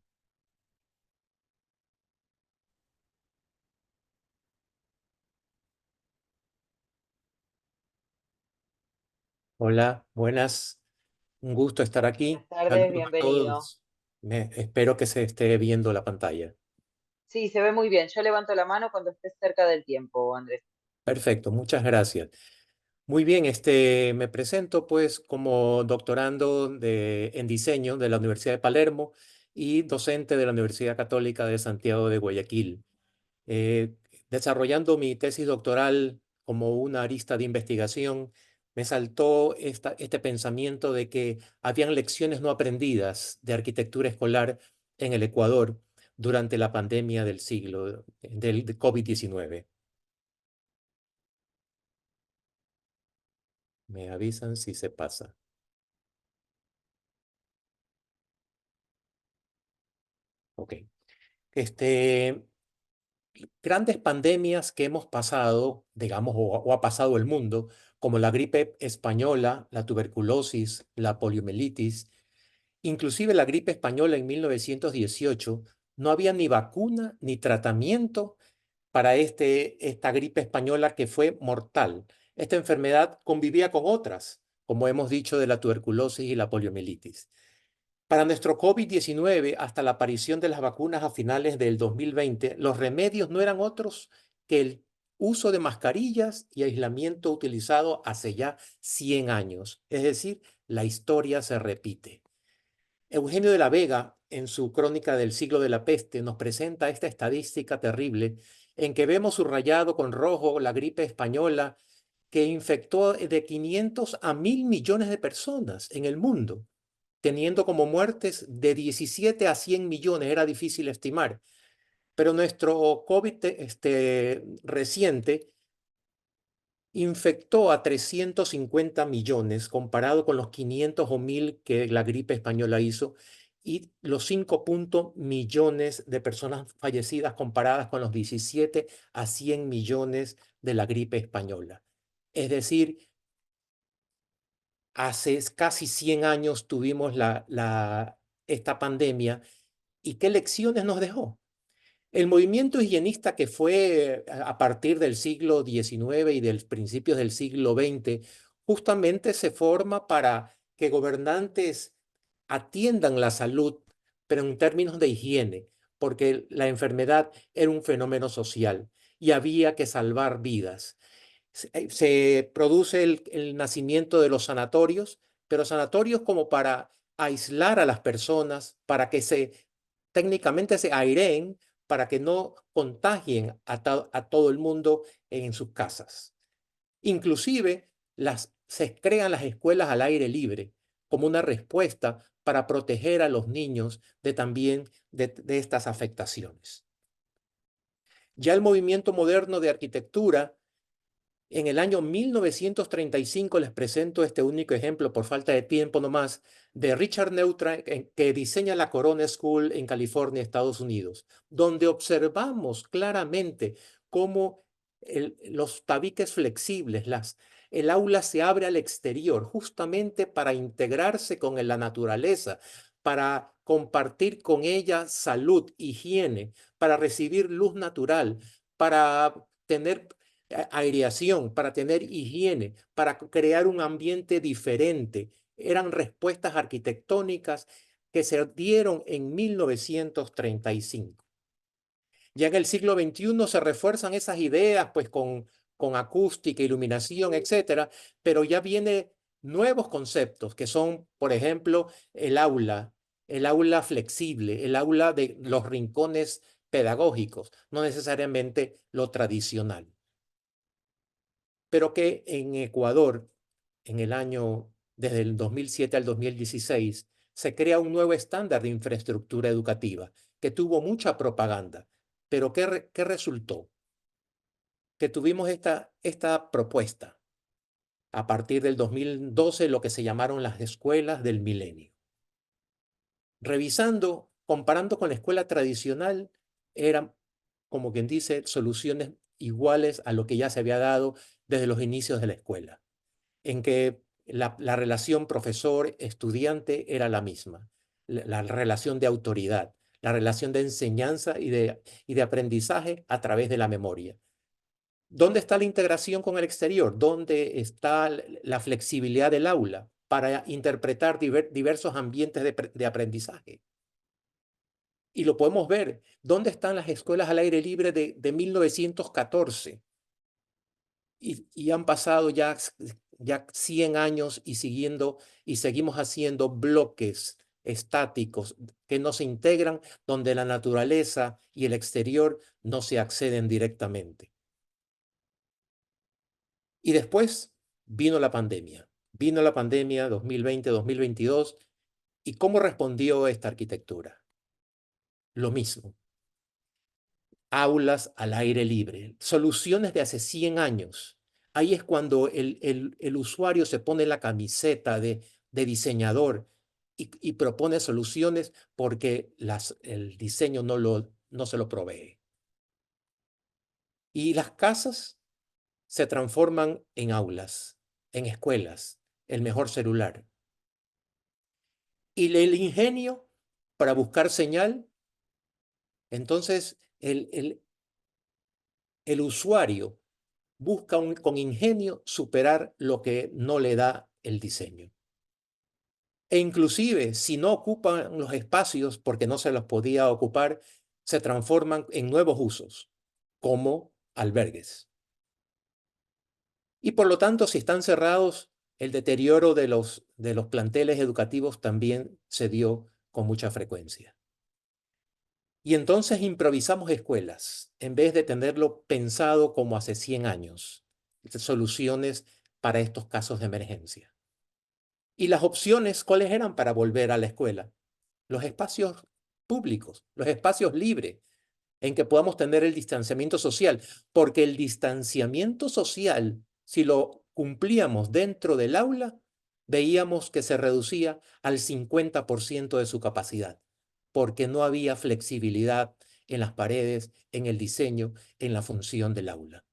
Hola, buenas. Un gusto estar aquí. Buenas tardes, Saludos a bienvenido. todos. Espero que se esté viendo la pantalla. Sí, se ve muy bien. Yo levanto la mano cuando estés cerca del tiempo, Andrés. Perfecto, muchas gracias. Muy bien, me presento pues como doctorando en diseño de la Universidad de Palermo y docente de la Universidad Católica de Santiago de Guayaquil. Eh, Desarrollando mi tesis doctoral como una arista de investigación, me saltó este pensamiento de que habían lecciones no aprendidas de arquitectura escolar en el Ecuador durante la pandemia del siglo del COVID-19. Me avisan si se pasa. Ok. Este, Grandes pandemias que hemos pasado, digamos, o ha pasado el mundo, como la gripe española, la tuberculosis, la poliomielitis, inclusive la gripe española en 1918, no había ni vacuna ni tratamiento para esta gripe española que fue mortal. Esta enfermedad convivía con otras, como hemos dicho, de la tuberculosis y la poliomielitis. Para nuestro COVID-19, hasta la aparición de las vacunas a finales del 2020, los remedios no eran otros que el uso de mascarillas y aislamiento utilizado hace ya 100 años. Es decir, la historia se repite. Eugenio de la Vega, en su Crónica del siglo de la peste, nos presenta esta estadística terrible en que vemos subrayado con rojo la gripe española que infectó de 500 a 1.000 millones de personas en el mundo, teniendo como muertes de 17 a 100 millones, era difícil estimar. Pero nuestro COVID reciente infectó a 350 millones comparado con los 500 o 1.000 que la gripe española hizo y los 5 millones de personas fallecidas comparadas con los 17 a 100 millones de la gripe española. Es decir, hace casi 100 años tuvimos esta pandemia y qué lecciones nos dejó. El movimiento higienista que fue a partir del siglo XIX y de los principios del siglo XX, justamente se forma para que gobernantes atiendan la salud, pero en términos de higiene, porque la enfermedad era un fenómeno social y había que salvar vidas. Se produce el nacimiento de los sanatorios, pero sanatorios como para aislar a las personas, para que técnicamente se aireen, para que no contagien a todo el mundo en sus casas. Inclusive se crean las escuelas al aire libre como una respuesta para proteger a los niños también de estas afectaciones. Ya el movimiento moderno de arquitectura, en el año 1935, les presento este único ejemplo, por falta de tiempo nomás, de Richard Neutra, que diseña la Corona School en California, Estados Unidos, donde observamos claramente cómo los tabiques flexibles, el aula se abre al exterior justamente para integrarse con la naturaleza, para compartir con ella salud, higiene, para recibir luz natural, para tener aireación, para tener higiene, para crear un ambiente diferente. Eran respuestas arquitectónicas que se dieron en 1935. Ya en el siglo XXI se refuerzan esas ideas, pues con acústica, iluminación, etcétera, pero ya vienen nuevos conceptos que son, por ejemplo, el aula flexible, el aula de los rincones pedagógicos, no necesariamente lo tradicional. Pero que en Ecuador, desde el 2007 al 2016, se crea un nuevo estándar de infraestructura educativa, que tuvo mucha propaganda. Pero ¿qué resultó? Que tuvimos esta propuesta a partir del 2012, lo que se llamaron las escuelas del milenio. Revisando, comparando con la escuela tradicional, eran, como quien dice, soluciones iguales a lo que ya se había dado desde los inicios de la escuela, en que la relación profesor-estudiante era la misma, la relación de autoridad, la relación de enseñanza y de aprendizaje a través de la memoria. ¿Dónde está la integración con el exterior? ¿Dónde está la flexibilidad del aula para interpretar diversos ambientes de aprendizaje? Y lo podemos ver. ¿Dónde están las escuelas al aire libre de 1914? Y han pasado ya 100 años y seguimos haciendo bloques estáticos que no se integran, donde la naturaleza y el exterior no se acceden directamente. Y después vino la pandemia. Vino la pandemia 2020-2022. ¿Y cómo respondió esta arquitectura? Lo mismo. Aulas al aire libre, soluciones de hace 100 años. Ahí es cuando el usuario se pone la camiseta de diseñador y propone soluciones porque el diseño no se lo provee. Y las casas se transforman en aulas, en escuelas, el mejor celular. Y el ingenio para buscar señal, entonces el usuario busca con ingenio superar lo que no le da el diseño. E inclusive, si no ocupan los espacios porque no se los podía ocupar, se transforman en nuevos usos, como albergues. Y por lo tanto, si están cerrados, el deterioro de los planteles educativos también se dio con mucha frecuencia. Y entonces improvisamos escuelas, en vez de tenerlo pensado como hace 100 años, soluciones para estos casos de emergencia. ¿Y las opciones cuáles eran para volver a la escuela? Los espacios públicos, los espacios libres, en que podamos tener el distanciamiento social, porque el distanciamiento social, si lo cumplíamos dentro del aula, veíamos que se reducía al 50% de su capacidad, porque no había flexibilidad en las paredes, en el diseño, en la función del aula.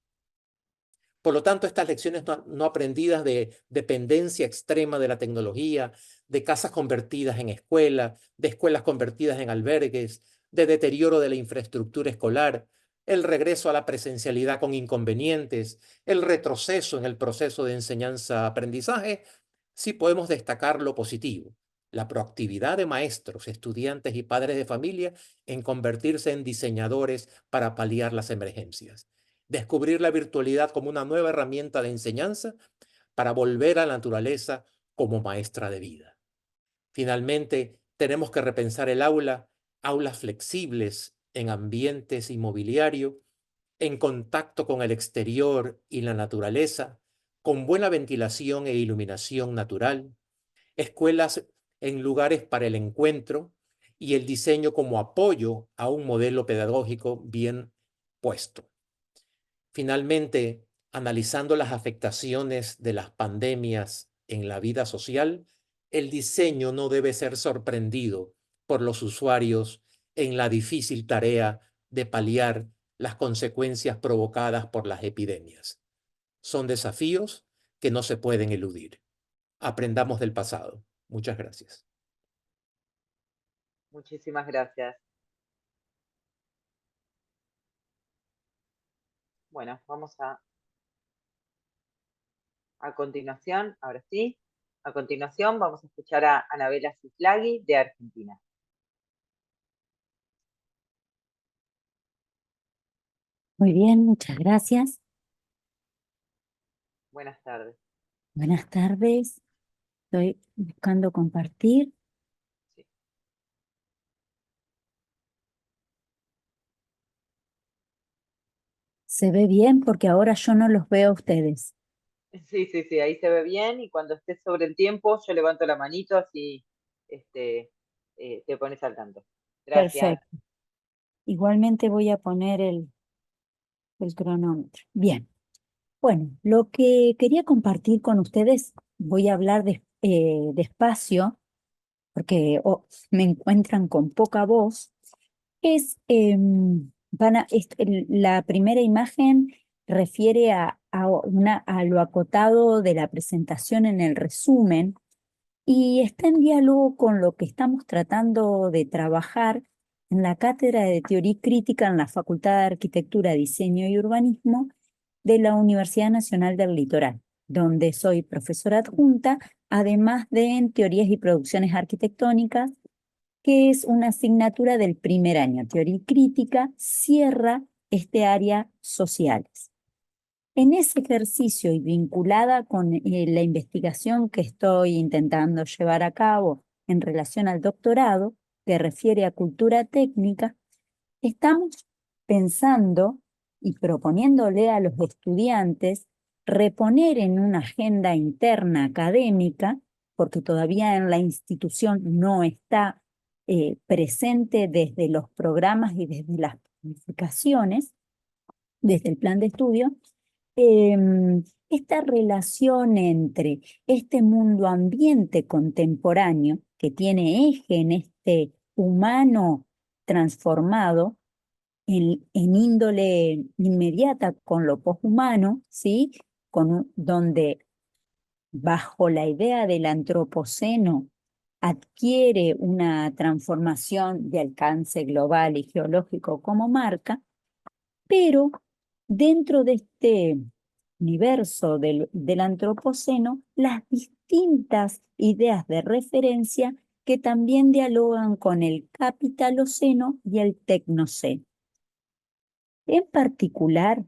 Por lo tanto, estas lecciones no aprendidas de dependencia extrema de la tecnología, de casas convertidas en escuelas, de escuelas convertidas en albergues, de deterioro de la infraestructura escolar, el regreso a la presencialidad con inconvenientes, el retroceso en el proceso de enseñanza-aprendizaje, sí podemos destacar lo positivo, la proactividad de maestros, estudiantes y padres de familia en convertirse en diseñadores para paliar las emergencias. Descubrir la virtualidad como una nueva herramienta de enseñanza para volver a la naturaleza como maestra de vida. Finalmente, tenemos que repensar el aula, aulas flexibles en ambientes inmobiliario, en contacto con el exterior y la naturaleza, con buena ventilación e iluminación natural, escuelas en lugares para el encuentro y el diseño como apoyo a un modelo pedagógico bien puesto. Finalmente, analizando las afectaciones de las pandemias en la vida social, el diseño no debe ser sorprendido por los usuarios en la difícil tarea de paliar las consecuencias provocadas por las epidemias. Son desafíos que no se pueden eludir. Aprendamos del pasado. Muchas gracias. Muchísimas gracias. Bueno, vamos a continuación, ahora sí, a continuación vamos a escuchar a Anabela Cislagui de Argentina. Muy bien, muchas gracias. Buenas tardes. Buenas tardes. Estoy buscando compartir. Sí. ¿Se ve bien? Porque ahora yo no los veo a ustedes. Sí, ahí se ve bien y cuando estés sobre el tiempo yo levanto la manito así te pones al tanto. Gracias. Perfecto. igualmente voy a poner el cronómetro. Bien. Bueno, lo que quería compartir con ustedes, voy a hablar despacio, porque me encuentran con poca voz, es, la primera imagen refiere a lo acotado de la presentación en el resumen y está en diálogo con lo que estamos tratando de trabajar en la Cátedra de Teoría Crítica en la Facultad de Arquitectura, Diseño y Urbanismo de la Universidad Nacional del Litoral, donde soy profesora adjunta, además de en Teorías y Producciones Arquitectónicas, que es una asignatura del primer año. Teoría Crítica cierra este área sociales. En ese ejercicio y vinculada con la investigación que estoy intentando llevar a cabo en relación al doctorado, que refiere a cultura técnica, estamos pensando y proponiéndole a los estudiantes reponer en una agenda interna académica, porque todavía en la institución no está presente desde los programas y desde las planificaciones, desde el plan de estudio, esta relación entre este mundo ambiente contemporáneo que tiene eje en este humano transformado en índole inmediata con lo poshumano, ¿sí? Donde bajo la idea del antropoceno adquiere una transformación de alcance global y geológico como marca, pero dentro de este universo del antropoceno, las distintas ideas de referencia que también dialogan con el capitaloceno y el tecnoceno. En particular,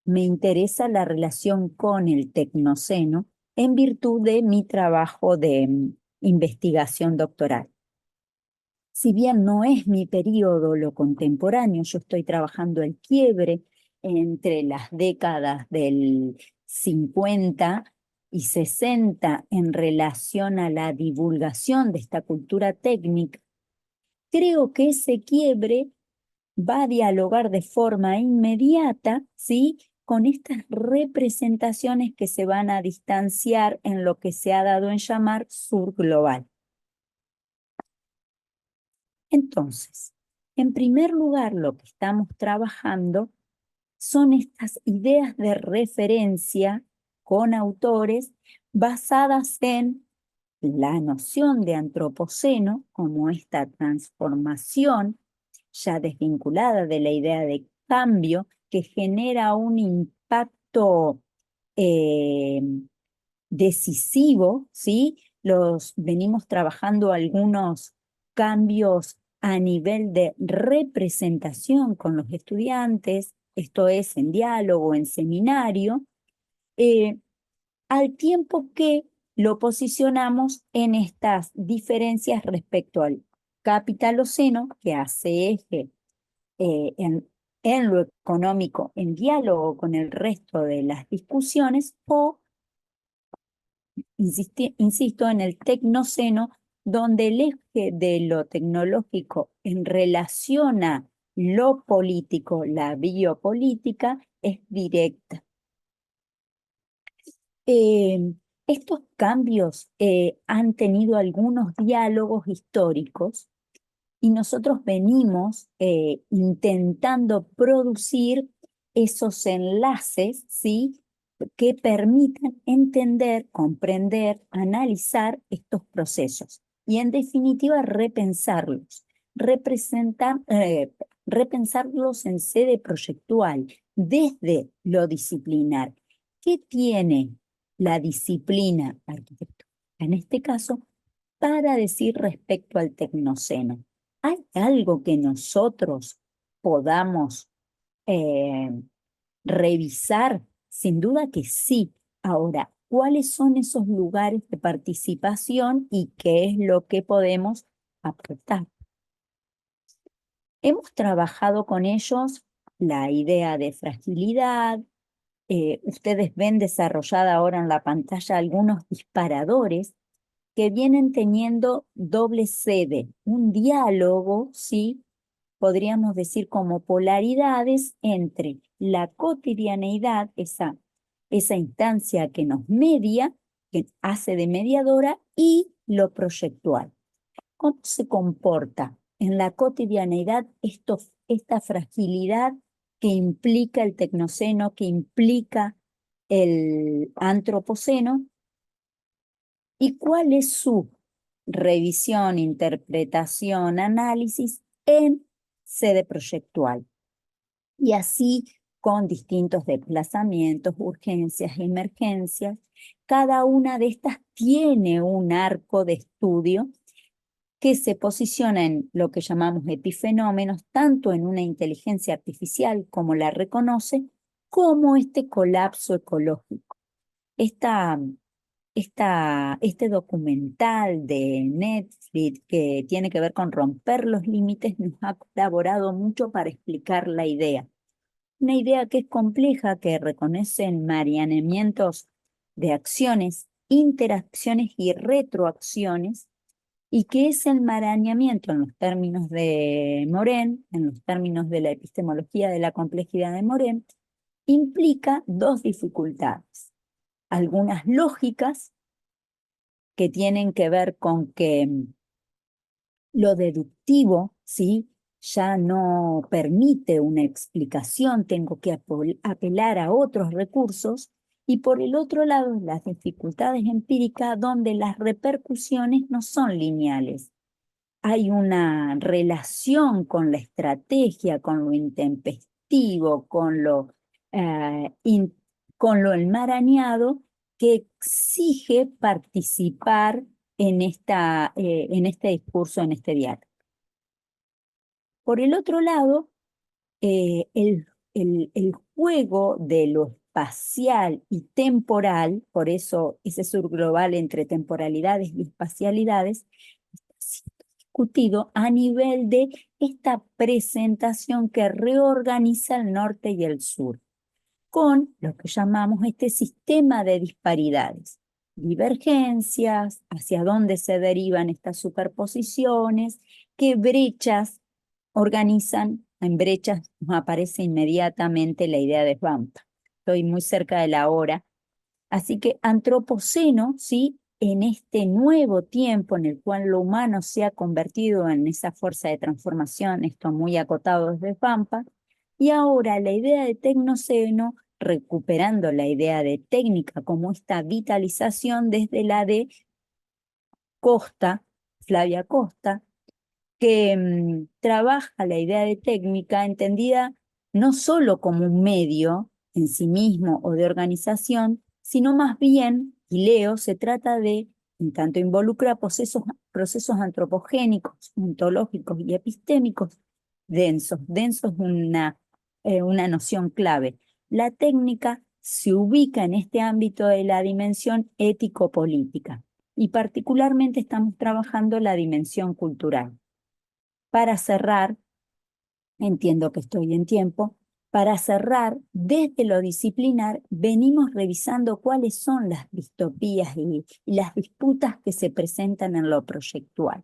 me interesa la relación con el tecnoceno en virtud de mi trabajo de investigación doctoral. Si bien no es mi periodo lo contemporáneo, yo estoy trabajando el quiebre entre las décadas del 50 y 60 en relación a la divulgación de esta cultura técnica, creo que ese quiebre va a dialogar de forma inmediata, ¿sí?, con estas representaciones que se van a distanciar en lo que se ha dado en llamar sur global. Entonces, en primer lugar, lo que estamos trabajando son estas ideas de referencia con autores basadas en la noción de antropoceno como esta transformación ya desvinculada de la idea de cambio que genera un impacto decisivo, ¿sí? Venimos trabajando algunos cambios a nivel de representación con los estudiantes, esto es en diálogo, en seminario, al tiempo que lo posicionamos en estas diferencias respecto al capitaloceno, que hace eje en lo económico, en diálogo con el resto de las discusiones, o, insisto, en el tecnoceno, donde el eje de lo tecnológico en relación a lo político, la biopolítica, es directa. Estos cambios han tenido algunos diálogos históricos y nosotros venimos intentando producir esos enlaces, ¿sí?, que permitan entender, comprender, analizar estos procesos y en definitiva repensarlos, repensarlos en sede proyectual, desde lo disciplinar. ¿Qué tiene la disciplina arquitectónica, en este caso, para decir respecto al tecnoceno? ¿Hay algo que nosotros podamos revisar? Sin duda que sí. Ahora, ¿cuáles son esos lugares de participación y qué es lo que podemos aportar? Hemos trabajado con ellos la idea de fragilidad. Ustedes ven desarrollada ahora en la pantalla algunos disparadores que vienen teniendo doble sede, un diálogo, ¿sí?, podríamos decir como polaridades entre la cotidianeidad, esa instancia que nos media, que hace de mediadora, y lo proyectual. ¿Cómo se comporta en la cotidianeidad esta fragilidad que implica el tecnoceno, que implica el antropoceno? ¿Y cuál es su revisión, interpretación, análisis en sede proyectual? Y así con distintos desplazamientos, urgencias, emergencias. Cada una de estas tiene un arco de estudio que se posiciona en lo que llamamos epifenómenos, tanto en una inteligencia artificial como la reconoce, como este colapso ecológico. Este documental de Netflix que tiene que ver con romper los límites nos ha colaborado mucho para explicar la idea. Una idea que es compleja, que reconoce enmarañamientos de acciones, interacciones y retroacciones, y que ese enmarañamiento en los términos de Morin, en los términos de la epistemología de la complejidad de Morin, implica dos dificultades. Algunas lógicas que tienen que ver con que lo deductivo, ¿sí?, ya no permite una explicación, tengo que apelar a otros recursos, y por el otro lado, las dificultades empíricas donde las repercusiones no son lineales. Hay una relación con la estrategia, con lo intempestivo, con lo enmarañado, que exige participar en este discurso, en este diálogo. Por el otro lado, el juego de lo espacial y temporal, por eso ese subglobal entre temporalidades y espacialidades, está siendo discutido a nivel de esta presentación que reorganiza el norte y el sur, con lo que llamamos este sistema de disparidades, divergencias, hacia dónde se derivan estas superposiciones, qué brechas organizan. En brechas nos aparece inmediatamente la idea de Svampa. Estoy muy cerca de la hora. Así que antropoceno, ¿sí?, en este nuevo tiempo en el cual lo humano se ha convertido en esa fuerza de transformación, esto muy acotado desde Svampa, y ahora la idea de tecnoceno, recuperando la idea de técnica como esta vitalización desde la de Costa, Flavia Costa, que trabaja la idea de técnica entendida no solo como un medio en sí mismo o de organización, sino más bien, y leo, se trata de, en tanto involucra procesos antropogénicos, ontológicos y epistémicos densos. Denso es una noción clave. La técnica se ubica en este ámbito de la dimensión ético-política, y particularmente estamos trabajando la dimensión cultural. Para cerrar, entiendo que estoy en tiempo, para cerrar, desde lo disciplinar, venimos revisando cuáles son las distopías y las disputas que se presentan en lo proyectual,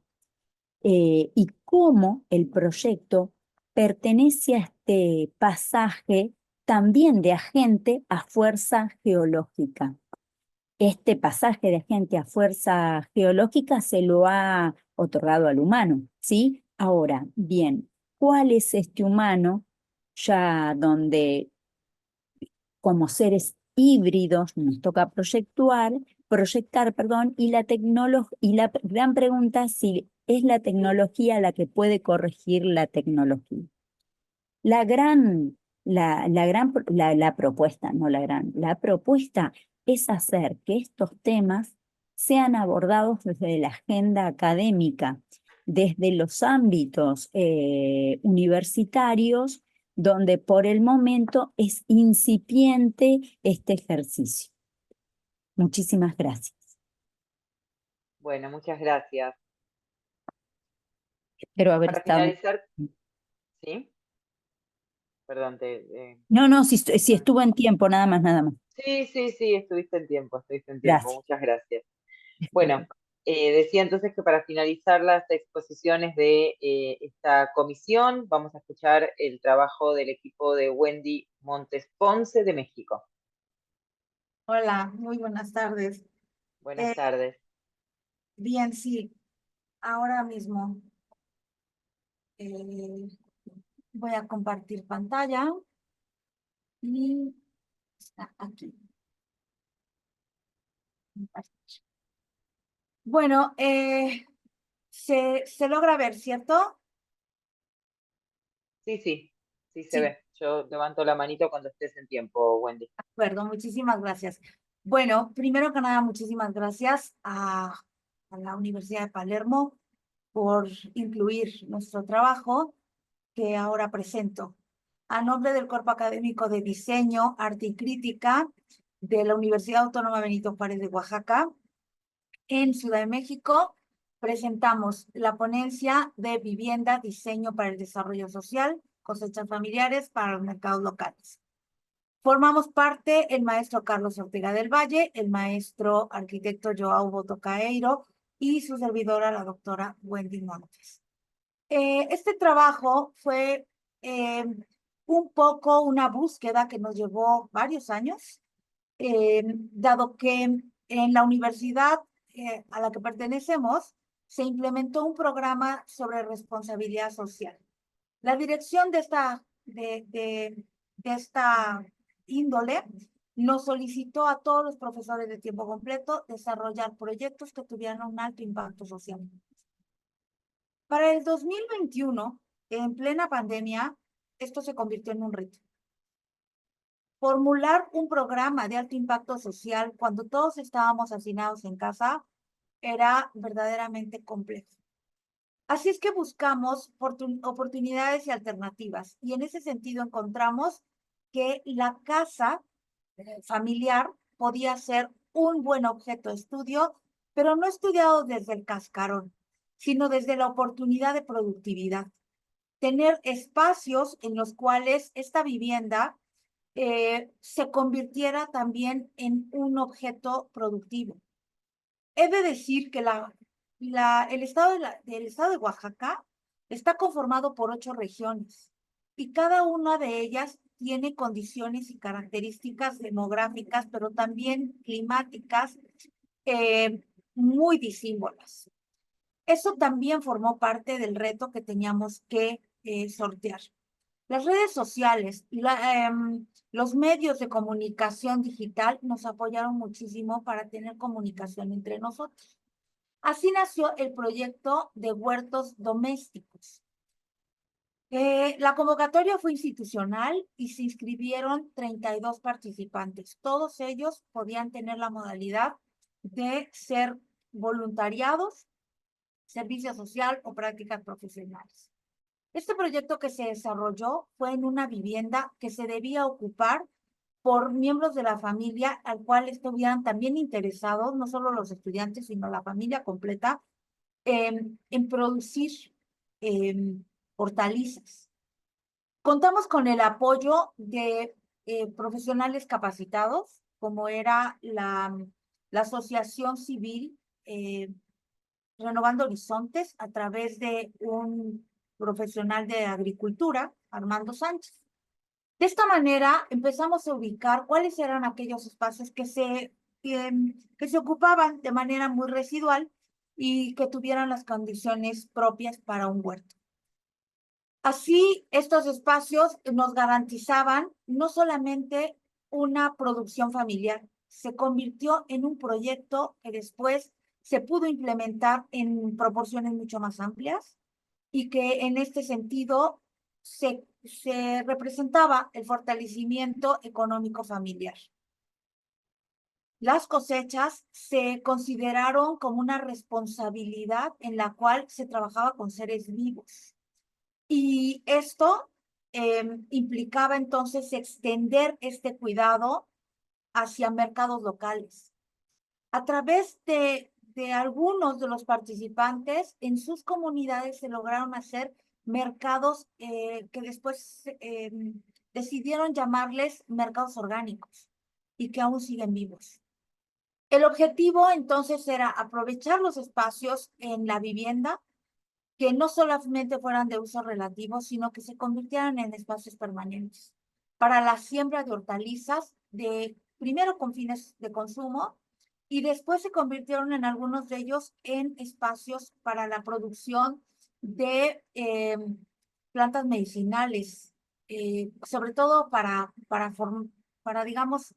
y cómo el proyecto pertenece a este pasaje también de agente a fuerza geológica. Este pasaje de agente a fuerza geológica se lo ha otorgado al humano, ¿sí? Ahora, bien, ¿cuál es este humano ya donde como seres híbridos nos toca proyectar, y la gran pregunta es si es la tecnología la que puede corregir la tecnología? La propuesta es hacer que estos temas sean abordados desde la agenda académica, desde los ámbitos universitarios, donde por el momento es incipiente este ejercicio. Muchísimas gracias. Bueno, muchas gracias. Espero haber Para estado... finalizar, ¿sí? Perdón, No, si estuvo en tiempo, nada más. Sí, estuviste en tiempo, Gracias. muchas gracias. Bueno, Decía entonces que para finalizar las exposiciones de esta comisión, vamos a escuchar el trabajo del equipo de Wendy Montes Ponce de México. Hola, muy buenas tardes. Buenas tardes. Bien, sí, ahora mismo voy a compartir pantalla y está aquí. Bueno, se logra ver, ¿cierto? Sí, sí, sí se Sí. ve. Yo levanto la manito cuando estés en tiempo, Wendy. De acuerdo, muchísimas gracias. Bueno, primero que nada, muchísimas gracias a la Universidad de Palermo por incluir nuestro trabajo que ahora presento. A nombre del Cuerpo Académico de Diseño, Arte y Crítica de la Universidad Autónoma Benito Juárez de Oaxaca, en Ciudad de México, presentamos la ponencia de Vivienda, Diseño para el Desarrollo Social, Cosechas Familiares para los Mercados Locales. Formamos parte el maestro Carlos Ortega del Valle, el maestro arquitecto Joao Botocaeiro y su servidora, la doctora Wendy Montes. Este trabajo fue un poco una búsqueda que nos llevó varios años, dado que en la universidad a la que pertenecemos se implementó un programa sobre responsabilidad social. La dirección de esta índole nos solicitó a todos los profesores de tiempo completo desarrollar proyectos que tuvieran un alto impacto social. Para el 2021, en plena pandemia, esto se convirtió en un reto. Formular un programa de alto impacto social cuando todos estábamos hacinados en casa era verdaderamente complejo. Así es que buscamos oportunidades y alternativas, y en ese sentido encontramos que la casa familiar podía ser un buen objeto de estudio, pero no estudiado desde el cascarón, sino desde la oportunidad de productividad. Tener espacios en los cuales esta vivienda se convirtiera también en un objeto productivo. He de decir que el estado de Oaxaca está conformado por 8 regiones y cada una de ellas tiene condiciones y características demográficas, pero también climáticas muy disímbolas. Eso también formó parte del reto que teníamos que sortear. Las redes sociales, los medios de comunicación digital nos apoyaron muchísimo para tener comunicación entre nosotros. Así nació el proyecto de huertos domésticos. La convocatoria fue institucional y se inscribieron 32 participantes. Todos ellos podían tener la modalidad de ser voluntariados, servicio social o prácticas profesionales. Este proyecto que se desarrolló fue en una vivienda que se debía ocupar por miembros de la familia al cual estuvieran también interesados, no solo los estudiantes, sino la familia completa, en producir hortalizas. Contamos con el apoyo de profesionales capacitados, como era la Asociación Civil Renovando Horizontes, a través de un profesional de agricultura, Armando Sánchez. De esta manera empezamos a ubicar cuáles eran aquellos espacios que se ocupaban de manera muy residual y que tuvieran las condiciones propias para un huerto. Así, estos espacios nos garantizaban no solamente una producción familiar, se convirtió en un proyecto que después se pudo implementar en proporciones mucho más amplias y que en este sentido se representaba el fortalecimiento económico familiar. Las cosechas se consideraron como una responsabilidad en la cual se trabajaba con seres vivos. Y esto implicaba entonces extender este cuidado hacia mercados locales. A través de algunos de los participantes, en sus comunidades se lograron hacer mercados que después decidieron llamarles mercados orgánicos y que aún siguen vivos. El objetivo entonces era aprovechar los espacios en la vivienda que no solamente fueran de uso relativo, sino que se convirtieran en espacios permanentes para la siembra de hortalizas, primero con fines de consumo, y después se convirtieron en algunos de ellos en espacios para la producción de plantas medicinales, sobre todo para digamos,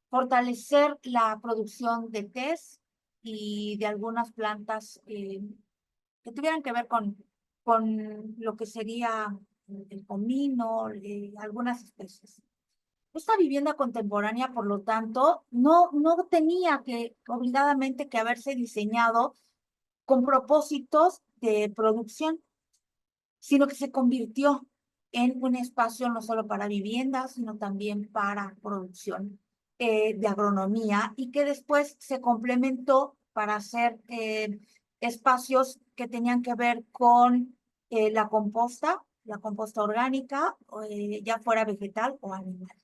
fortalecer la producción de tés y de algunas plantas que tuvieran que ver con lo que sería el comino, algunas especies. Esta vivienda contemporánea, por lo tanto, no tenía obligadamente que haberse diseñado con propósitos de producción, sino que se convirtió en un espacio no solo para viviendas, sino también para producción de agronomía, y que después se complementó para hacer espacios que tenían que ver con la composta orgánica, ya fuera vegetal o animal.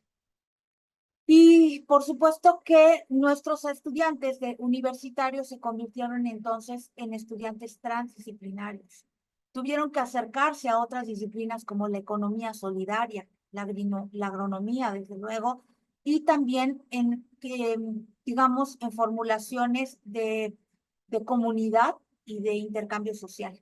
Y por supuesto que nuestros estudiantes universitarios se convirtieron entonces en estudiantes transdisciplinarios. Tuvieron que acercarse a otras disciplinas como la economía solidaria, la agronomía, desde luego, y también digamos, en formulaciones de comunidad y de intercambio social.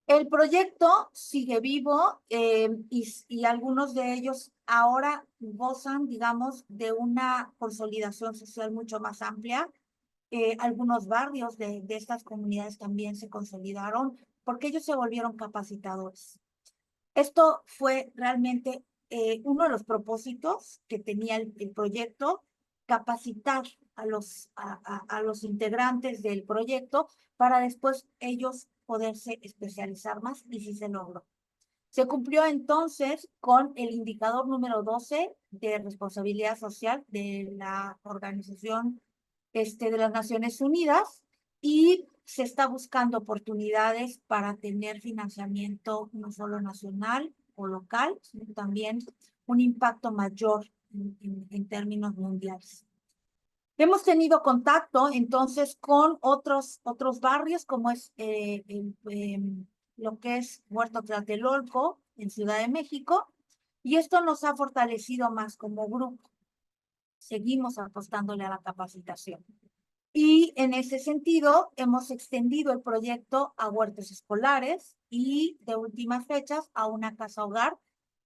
El proyecto sigue vivo y algunos de ellos ahora gozan, digamos, de una consolidación social mucho más amplia. Algunos barrios de estas comunidades también se consolidaron porque ellos se volvieron capacitadores. Esto fue realmente uno de los propósitos que tenía el proyecto, capacitar a los integrantes del proyecto para después ellos poderse especializar más, y sí se logró. Se cumplió entonces con el indicador número 12 de responsabilidad social de la Organización de las Naciones Unidas, y se está buscando oportunidades para tener financiamiento no solo nacional o local, sino también un impacto mayor en términos mundiales. Hemos tenido contacto entonces con otros barrios, como es lo que es Huerto Tlatelolco en Ciudad de México, y esto nos ha fortalecido más como grupo. Seguimos apostándole a la capacitación. Y en ese sentido, hemos extendido el proyecto a huertos escolares y de últimas fechas a una casa hogar,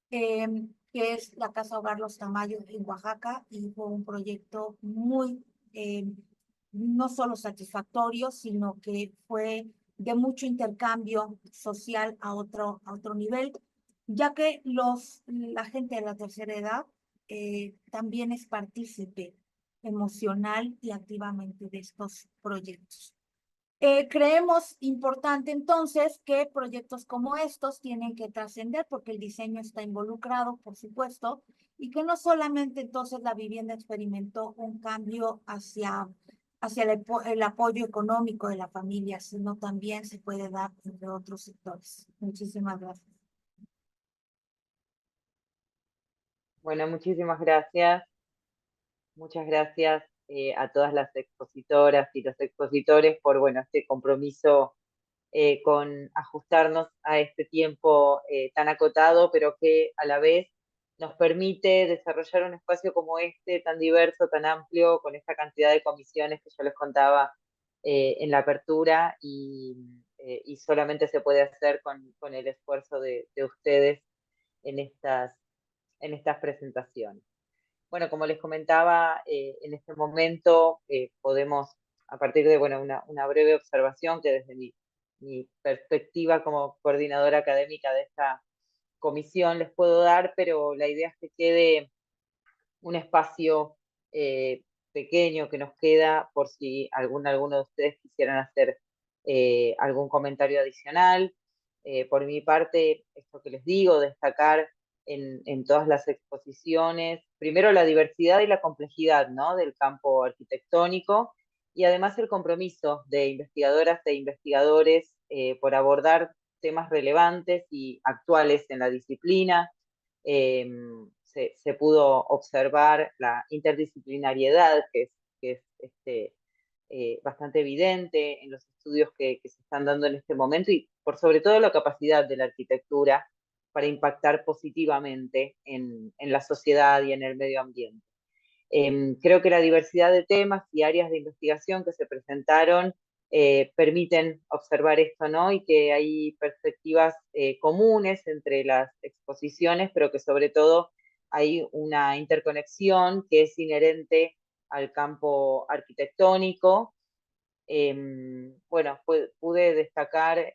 que es la Casa Hogar Los Tamayos en Oaxaca, y fue un proyecto muy, no solo satisfactorio, sino que fue de mucho intercambio social a otro nivel, ya que la gente de la tercera edad también es partícipe emocional y activamente de estos proyectos. Creemos importante entonces que proyectos como estos tienen que trascender, porque el diseño está involucrado, por supuesto, y que no solamente entonces la vivienda experimentó un cambio hacia el apoyo económico de la familia, sino también se puede dar entre otros sectores. Muchísimas gracias. Bueno, muchísimas gracias. Muchas gracias a todas las expositoras y los expositores por, bueno, este compromiso con ajustarnos a este tiempo tan acotado, pero que a la vez nos permite desarrollar un espacio como este, tan diverso, tan amplio, con esta cantidad de comisiones que yo les contaba en la apertura, y solamente se puede hacer con el esfuerzo de ustedes en estas presentaciones. Bueno, como les comentaba, en este momento podemos, a partir de una breve observación que desde mi perspectiva como coordinadora académica de esta comisión les puedo dar, pero la idea es que quede un espacio pequeño que nos queda por si alguno de ustedes quisieran hacer algún comentario adicional. Por mi parte, esto que les digo, destacar en todas las exposiciones, primero la diversidad y la complejidad, ¿no?, del campo arquitectónico, y además el compromiso de investigadoras e investigadores por abordar temas relevantes y actuales en la disciplina. Se pudo observar la interdisciplinariedad, que bastante evidente en los estudios que se están dando en este momento y por sobre todo la capacidad de la arquitectura para impactar positivamente en la sociedad y en el medio ambiente. Creo que la diversidad de temas y áreas de investigación que se presentaron permiten observar esto, ¿no? Y que hay perspectivas comunes entre las exposiciones, pero que sobre todo hay una interconexión que es inherente al campo arquitectónico. Bueno, pude destacar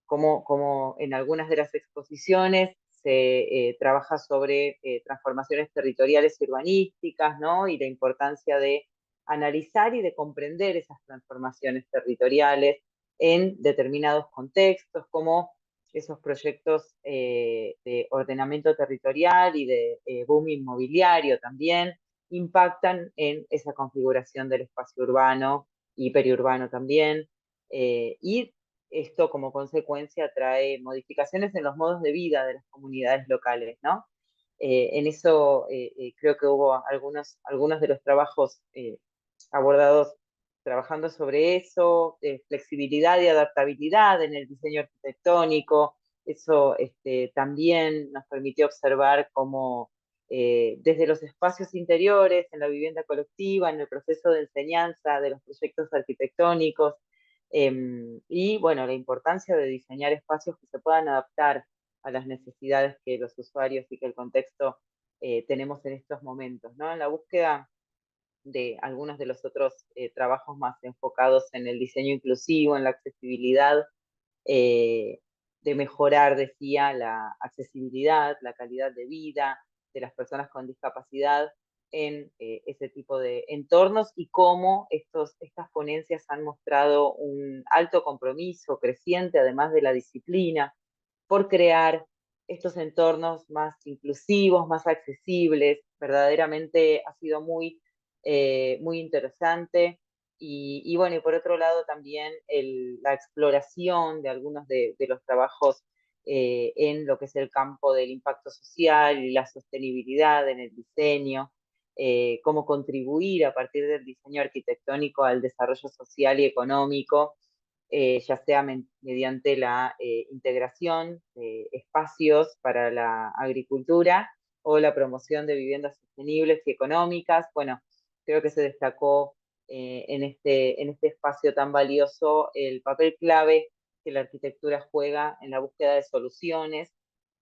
cómo en algunas de las exposiciones se trabaja sobre transformaciones territoriales y urbanísticas, ¿no? Y la importancia de analizar y de comprender esas transformaciones territoriales en determinados contextos, como esos proyectos de ordenamiento territorial y de boom inmobiliario también impactan en esa configuración del espacio urbano y periurbano también, y esto como consecuencia trae modificaciones en los modos de vida de las comunidades locales, ¿no? En eso creo que hubo algunos de los trabajos abordados trabajando sobre eso, flexibilidad y adaptabilidad en el diseño arquitectónico. Eso también nos permitió observar cómo desde los espacios interiores, en la vivienda colectiva, en el proceso de enseñanza de los proyectos arquitectónicos, y bueno, la importancia de diseñar espacios que se puedan adaptar a las necesidades que los usuarios y que el contexto tenemos en estos momentos, ¿no? En la búsqueda de algunos de los otros trabajos más enfocados en el diseño inclusivo, en la accesibilidad, de mejorar, decía, la accesibilidad, la calidad de vida de las personas con discapacidad en ese tipo de entornos y cómo estas ponencias han mostrado un alto compromiso creciente, además de la disciplina, por crear estos entornos más inclusivos, más accesibles. Verdaderamente ha sido muy interesante. Y bueno, y por otro lado también la exploración de algunos de los trabajos en lo que es el campo del impacto social y la sostenibilidad en el diseño, cómo contribuir a partir del diseño arquitectónico al desarrollo social y económico, ya sea mediante la integración de espacios para la agricultura o la promoción de viviendas sostenibles y económicas. Bueno, creo que se destacó en este espacio tan valioso el papel clave que la arquitectura juega en la búsqueda de soluciones,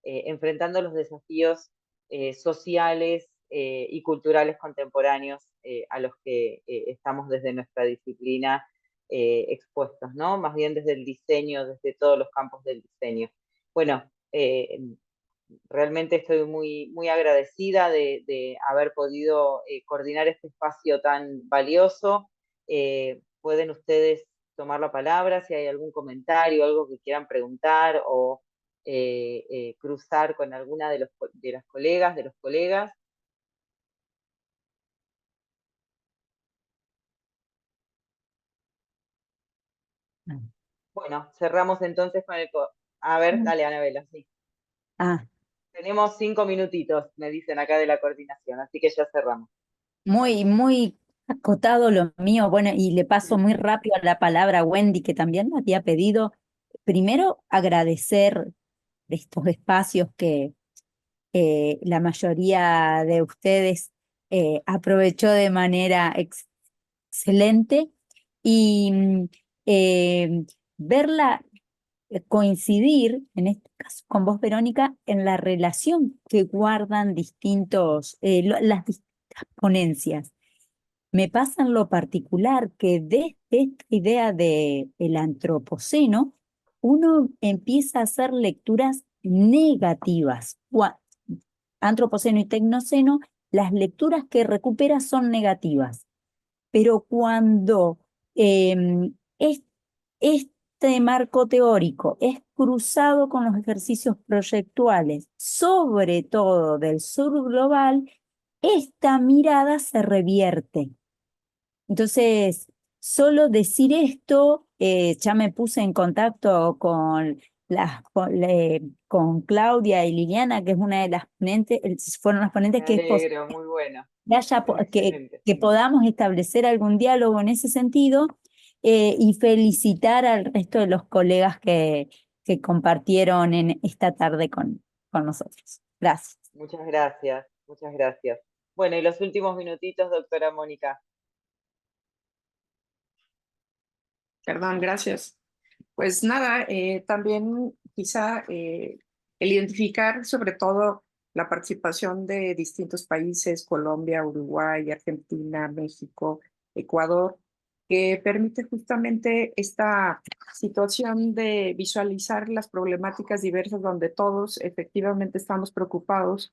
enfrentando los desafíos sociales y culturales contemporáneos a los que estamos desde nuestra disciplina expuestos, ¿no? Más bien desde el diseño, desde todos los campos del diseño. Bueno, realmente estoy muy agradecida de haber podido coordinar este espacio tan valioso. Pueden ustedes tomar la palabra si hay algún comentario, algo que quieran preguntar o cruzar con alguna de las colegas, de los colegas. Bueno, cerramos entonces con el... A ver, dale, Anabela, sí. Tenemos 5 minutitos, me dicen acá de la coordinación, así que ya cerramos. Muy acotado lo mío. Bueno, y le paso muy rápido la palabra a Wendy, que también me había pedido, primero, agradecer estos espacios que la mayoría de ustedes aprovechó de manera excelente y verla coincidir, en este caso con vos, Verónica, en la relación que guardan las distintas ponencias. Me pasa en lo particular que desde esta idea del antropoceno, uno empieza a hacer lecturas negativas. Antropoceno y tecnoceno, las lecturas que recupera son negativas. Pero cuando este marco teórico es cruzado con los ejercicios proyectuales, sobre todo del sur global, esta mirada se revierte. Entonces, solo decir esto, ya me puse en contacto con con Claudia y Liliana, que es una de las ponentes, fueron las ponentes, Me que es alegro, muy bueno. que, Excelente. que podamos establecer algún diálogo en ese sentido, y felicitar al resto de los colegas que compartieron en esta tarde con nosotros. Gracias. Muchas gracias, muchas gracias. Bueno, y los últimos minutitos, doctora Mónica. Perdón, gracias. Pues nada, también quizá el identificar sobre todo la participación de distintos países, Colombia, Uruguay, Argentina, México, Ecuador, que permite justamente esta situación de visualizar las problemáticas diversas donde todos efectivamente estamos preocupados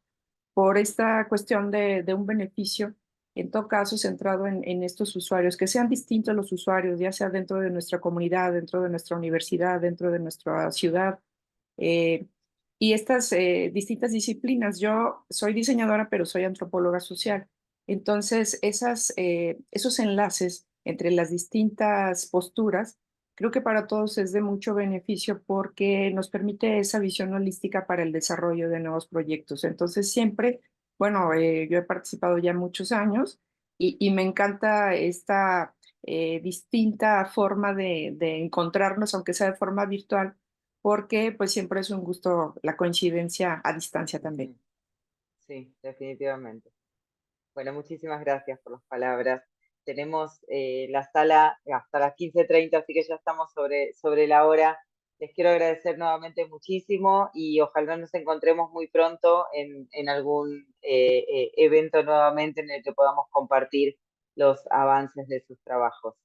por esta cuestión de un beneficio, en todo caso centrado en estos usuarios, que sean distintos los usuarios, ya sea dentro de nuestra comunidad, dentro de nuestra universidad, dentro de nuestra ciudad, eh, y estas distintas disciplinas. Yo soy diseñadora, pero soy antropóloga social. Entonces, esos enlaces entre las distintas posturas, creo que para todos es de mucho beneficio porque nos permite esa visión holística para el desarrollo de nuevos proyectos. Entonces, siempre, bueno, yo he participado ya muchos años y me encanta esta distinta forma de encontrarnos, aunque sea de forma virtual, porque pues siempre es un gusto la coincidencia a distancia también. Sí, definitivamente. Bueno, muchísimas gracias por las palabras. Tenemos la sala hasta las 15:30, así que ya estamos sobre la hora. Les quiero agradecer nuevamente muchísimo y ojalá nos encontremos muy pronto en algún evento nuevamente en el que podamos compartir los avances de sus trabajos.